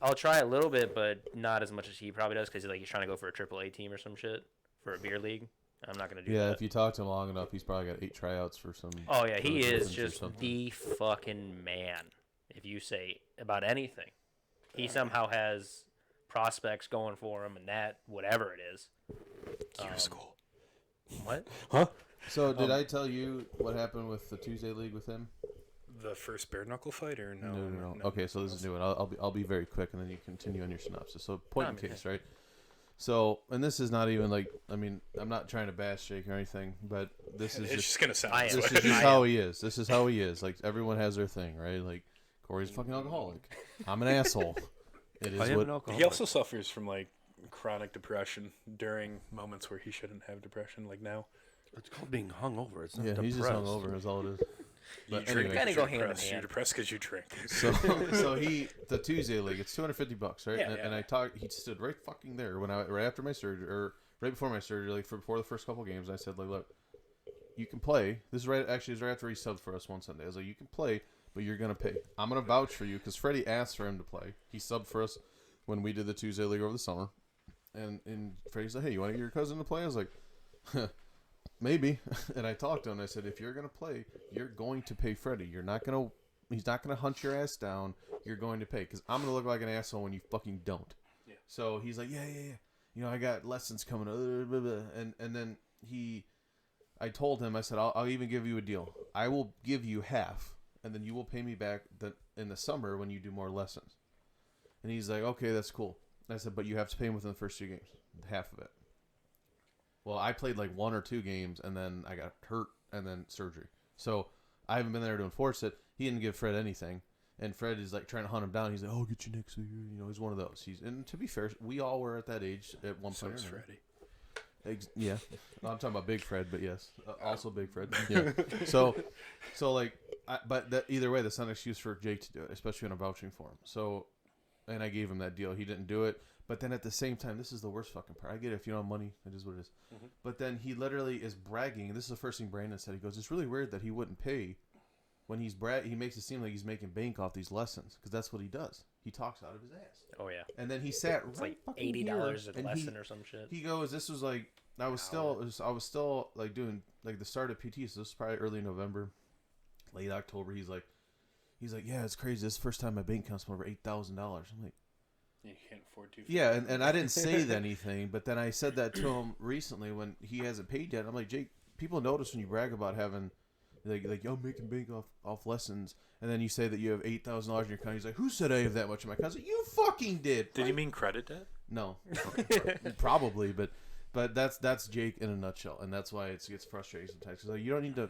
I'll try a little bit, but not as much as he probably does, because he's trying to go for a AAA team or some shit for a beer league. I'm not gonna do Yeah, that. if you talk to him long enough, he's probably got 8 tryouts for some. Oh yeah, he for is Griffins or just something. the fucking man. If you say about anything, he somehow has prospects going for him, and that whatever it is. School. What? Huh? So did I tell you what happened with the Tuesday league with him? The first bare knuckle fight, or no? No. Okay, so this is new, and I'll be very quick, and then you continue on your synopsis. So point in case, right? So, and this is not even like, I mean, I'm not trying to bash Jake or anything, but this is It's just gonna sound. I am. this this way. is just how he is. This is how he is. Like everyone has their thing, right? Like Corey's a fucking alcoholic. I'm an asshole. It is I am what. an alcoholic. He also suffers from like chronic depression during moments where he shouldn't have depression, like now. It's called being hungover. It's not Yeah, depressed. he's just hungover. Is all it is. You But drink, anyway. Kinda you're go hand in depressed. You're hand. depressed because you drink. So the Tuesday league, it's $250, right? Yeah, and, yeah. and I talked. He stood right fucking there when right after my surgery, or right before my surgery, like before the first couple games. I said, like, look, you can play. This is right. Actually, it was right after he subbed for us one Sunday. I was like, you can play, but you're gonna pay. I'm gonna vouch for you because Freddie asked for him to play. He subbed for us when we did the Tuesday league over the summer, and Freddie said, hey, you want to get your cousin to play? I was like, maybe. And I talked to him. I said, if you're gonna play, you're going to pay Freddie. You're not gonna. He's not gonna hunt your ass down. You're going to pay because I'm gonna look like an asshole when you fucking don't. Yeah. So he's like, yeah. You know, I got lessons coming. And then I told him, I said, I'll even give you a deal. I will give you half, and then you will pay me back in the summer when you do more lessons. And he's like, okay, that's cool. I said, but you have to pay him within the first 2 games, half of it. Well, I played like 1 or 2 games, and then I got hurt, and then surgery. So I haven't been there to enforce it. He didn't give Fred anything. And Fred is like trying to hunt him down. He's like, "I'll get you next year." You know, he's one of those. And to be fair, we all were at that age at one So point. is or another. Freddie. Yeah, no, I'm talking about Big Fred, but yes, also Big Fred. Yeah. So like, but that, either way, that's not an excuse for Jake to do it, especially when I'm vouching for him. So, and I gave him that deal. He didn't do it. But then at the same time, this is the worst fucking part. I get it. If you don't have money, it is what it is. Mhm. But then he literally is bragging. And this is the first thing Brandon said. He goes, "It's really weird that he wouldn't pay." When he makes it seem like he's making bank off these lessons because that's what he does. He talks out of his ass. Oh yeah. And then he sat It's right like fucking $80 here, a and lesson or some shit. He goes, "This was like I was still like doing like the start of PT. So this is probably early November, late October. He's like, yeah, it's crazy. This is the first time my bank account's been over $8,000. I'm like, You can't afford to. yeah, and I didn't say anything, but then I said that to him recently when he hasn't paid yet. I'm like, Jake, people notice when you brag about having. Like I'm making bank off lessons, and then you say that you have $8,000 in your account. He's like, "Who said I have that much in my account?" I was like, you fucking did. Did you mean credit debt? No, probably, but that's Jake in a nutshell, and that's why it gets frustrating sometimes. Because like, you don't need to.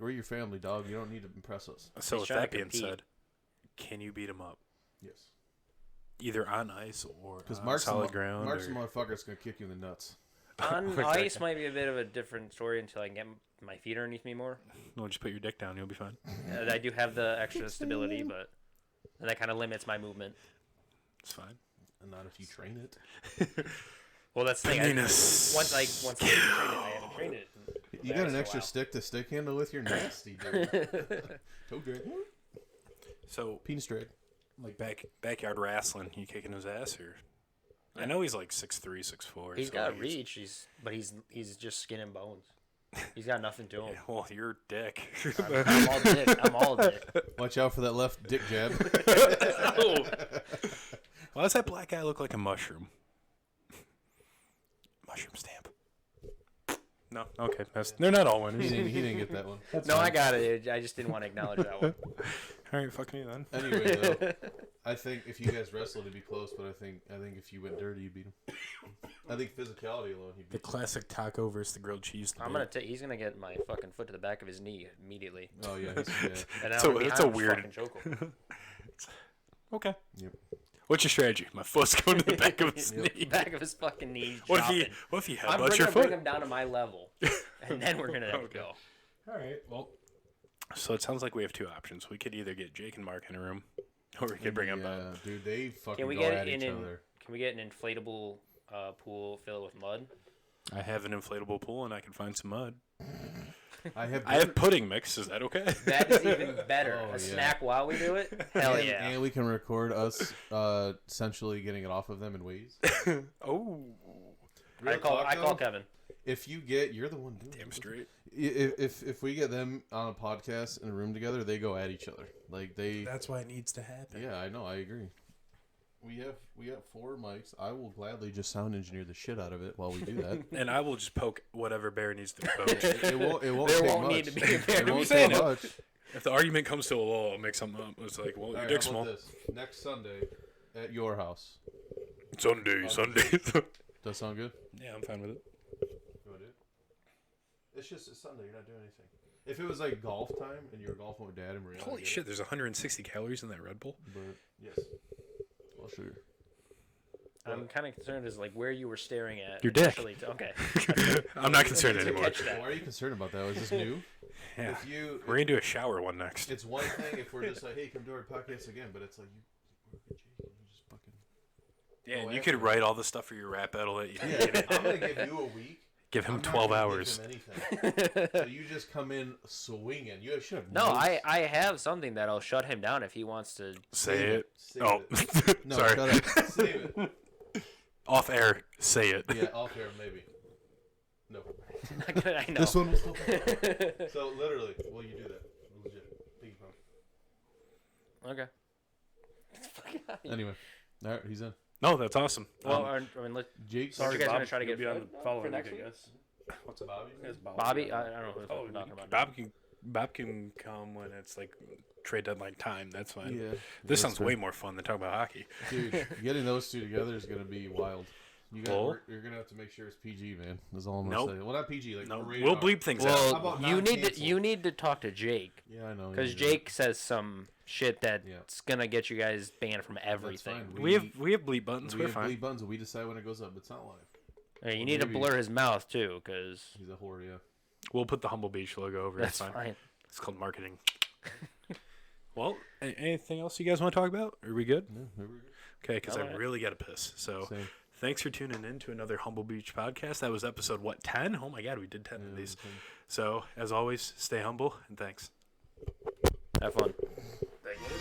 We're your family, dog. You don't need to impress us. So He's with trying that to being compete. said, can you beat him up Yes, either on ice or because on Mark's solid ground? Mark's the or... motherfucker that's gonna kick you in the nuts. On ice might be a bit of a different story until I can get my feet underneath me more. No, just put your dick down. You'll be fine. I do have the extra stability, but that kind of limits my movement. It's fine. And not if you train it. Well, that's the thing. Penis. Once I train it, I haven't trained it. You got an extra stick to stick handle with? You're nasty, dude. Toe drag. So Penis drag. like backyard wrestling, you kicking his ass or? I know he's like 6'3", 6'4". He's so got reach. But he's just skin and bones. He's got nothing to him. Yeah, well, you're a dick. I'm all dick. I'm all dick. Watch out for that left dick jab. Oh. Why does that black guy look like a mushroom? Mushroom stamp. No, okay. They're not all winners. He didn't get that one. No, I got it. I just didn't want to acknowledge that one. All right, fuck me then. Anyway, though, I think if you guys wrestled, it'd be close. But I think if you went dirty, you beat him. I think physicality alone, he The beat. classic taco versus the grilled cheese. He's gonna get my fucking foot to the back of his knee immediately. Oh yeah, And So I'm it's behind a him, weird- fucking choke him. Okay. Yep. What's your strategy? My foot's going to the back of his knee. Back of his fucking knee. What chopping. if he I'm headbutts your gonna bring foot? him down to my level, and then we're gonna have to go. All right. Well, so it sounds like we have 2 options. We could either get Jake and Mark in a room, or we could bring them Yeah, up. dude, they fucking Can we go get at it each in? other. Can we get an inflatable pool filled with mud? I have an inflatable pool, and I can find some mud. I have. I have pudding mix. Is that okay? That is even better. Oh, A yeah. snack while we do it. Hell and, yeah. And we can record us essentially getting it off of them in ways. Oh. I call Kevin. if you're the one doing Damn it. straight. If we get them on a podcast in a room together, they go at each other. Like they. That's why it needs to happen. Yeah, I know. I agree. We have 4 mics. I will gladly just sound engineer the shit out of it while we do that. And I will just poke whatever bear needs to be poked. It won't. There take won't much. need to be a bear. It won't saying take it. much. If the argument comes to a law, I'll make something up. It's like, well, All your right, dick's how small. about this? Next Sunday at your house. Sunday. Does that sound good? Yeah, I'm fine with it. You want to do it? It's Sunday. You're not doing anything. If it was like golf time and you were golfing with Dad and Maria. Holy shit, there's 160 calories in that Red Bull. But yes, I'll show you. I'm kind of concerned as like where you were staring at. Your dick. initially. Okay. I'm not concerned It's a anymore. catch that. Why are you concerned about that? Is this new? Yeah. If We're going to do a shower one next. it's one thing if we're just like, hey, come do our podcast again, but it's like you work with Jake and you just fucking. Yeah, and Oh, you after. could write all the stuff for your rap battle that you Yeah, I'm gonna give you a week. Give him I'm not 12 gonna hours. Give him anything. So you just come in swinging. You should have. No, I have something that'll shut him down if he wants to. Say Save it. Save Oh, it. No, sorry. shut up. Save it. Off air, say it. Yeah, off air maybe. No. I know. This one was still. So literally, will you do that? Legit. Pinky promise. Okay. Anyway, all right, he's in. No, that's awesome. Well, I mean, Jake, Sorry, you guys Bob, gonna try to you'll get be on Fred the following next week, I week? guess. what's Bobby? Yes, Bobby, I don't know who the fuck Oh, we're talking about. Bob can come when it's like trade deadline time. That's fine. Yeah. This sounds way more fun than talking about hockey. Dude, getting those two together is gonna be wild. Well- You're gonna have to make sure it's PG, man. That's all I'm gonna Nope. say. Well, not PG. Like No, rated we'll R. bleep things How out. about You need to non-canceled? talk to Jake Yeah, I know. because you do. Jake says some shit that's Yeah. gonna get you guys banned from That's everything. fine. We have bleep buttons. we We're have fine. bleep buttons. We decide when it goes up. It's not live. Hey, you Or need to maybe- blur his mouth too, because He's a whore. Yeah. We'll put the Humble Beach logo over. that's It's fine. fine. It's called marketing. Well, anything else you guys want to talk about? Are we good? Yeah. Here we go. Okay, because I Alright. really got to piss. So Same. thanks for tuning in to another Humble Beach podcast. That was episode, 10? Oh my God, we did 10 of these. same. So, as always, stay humble and thanks. Have fun. Thank you.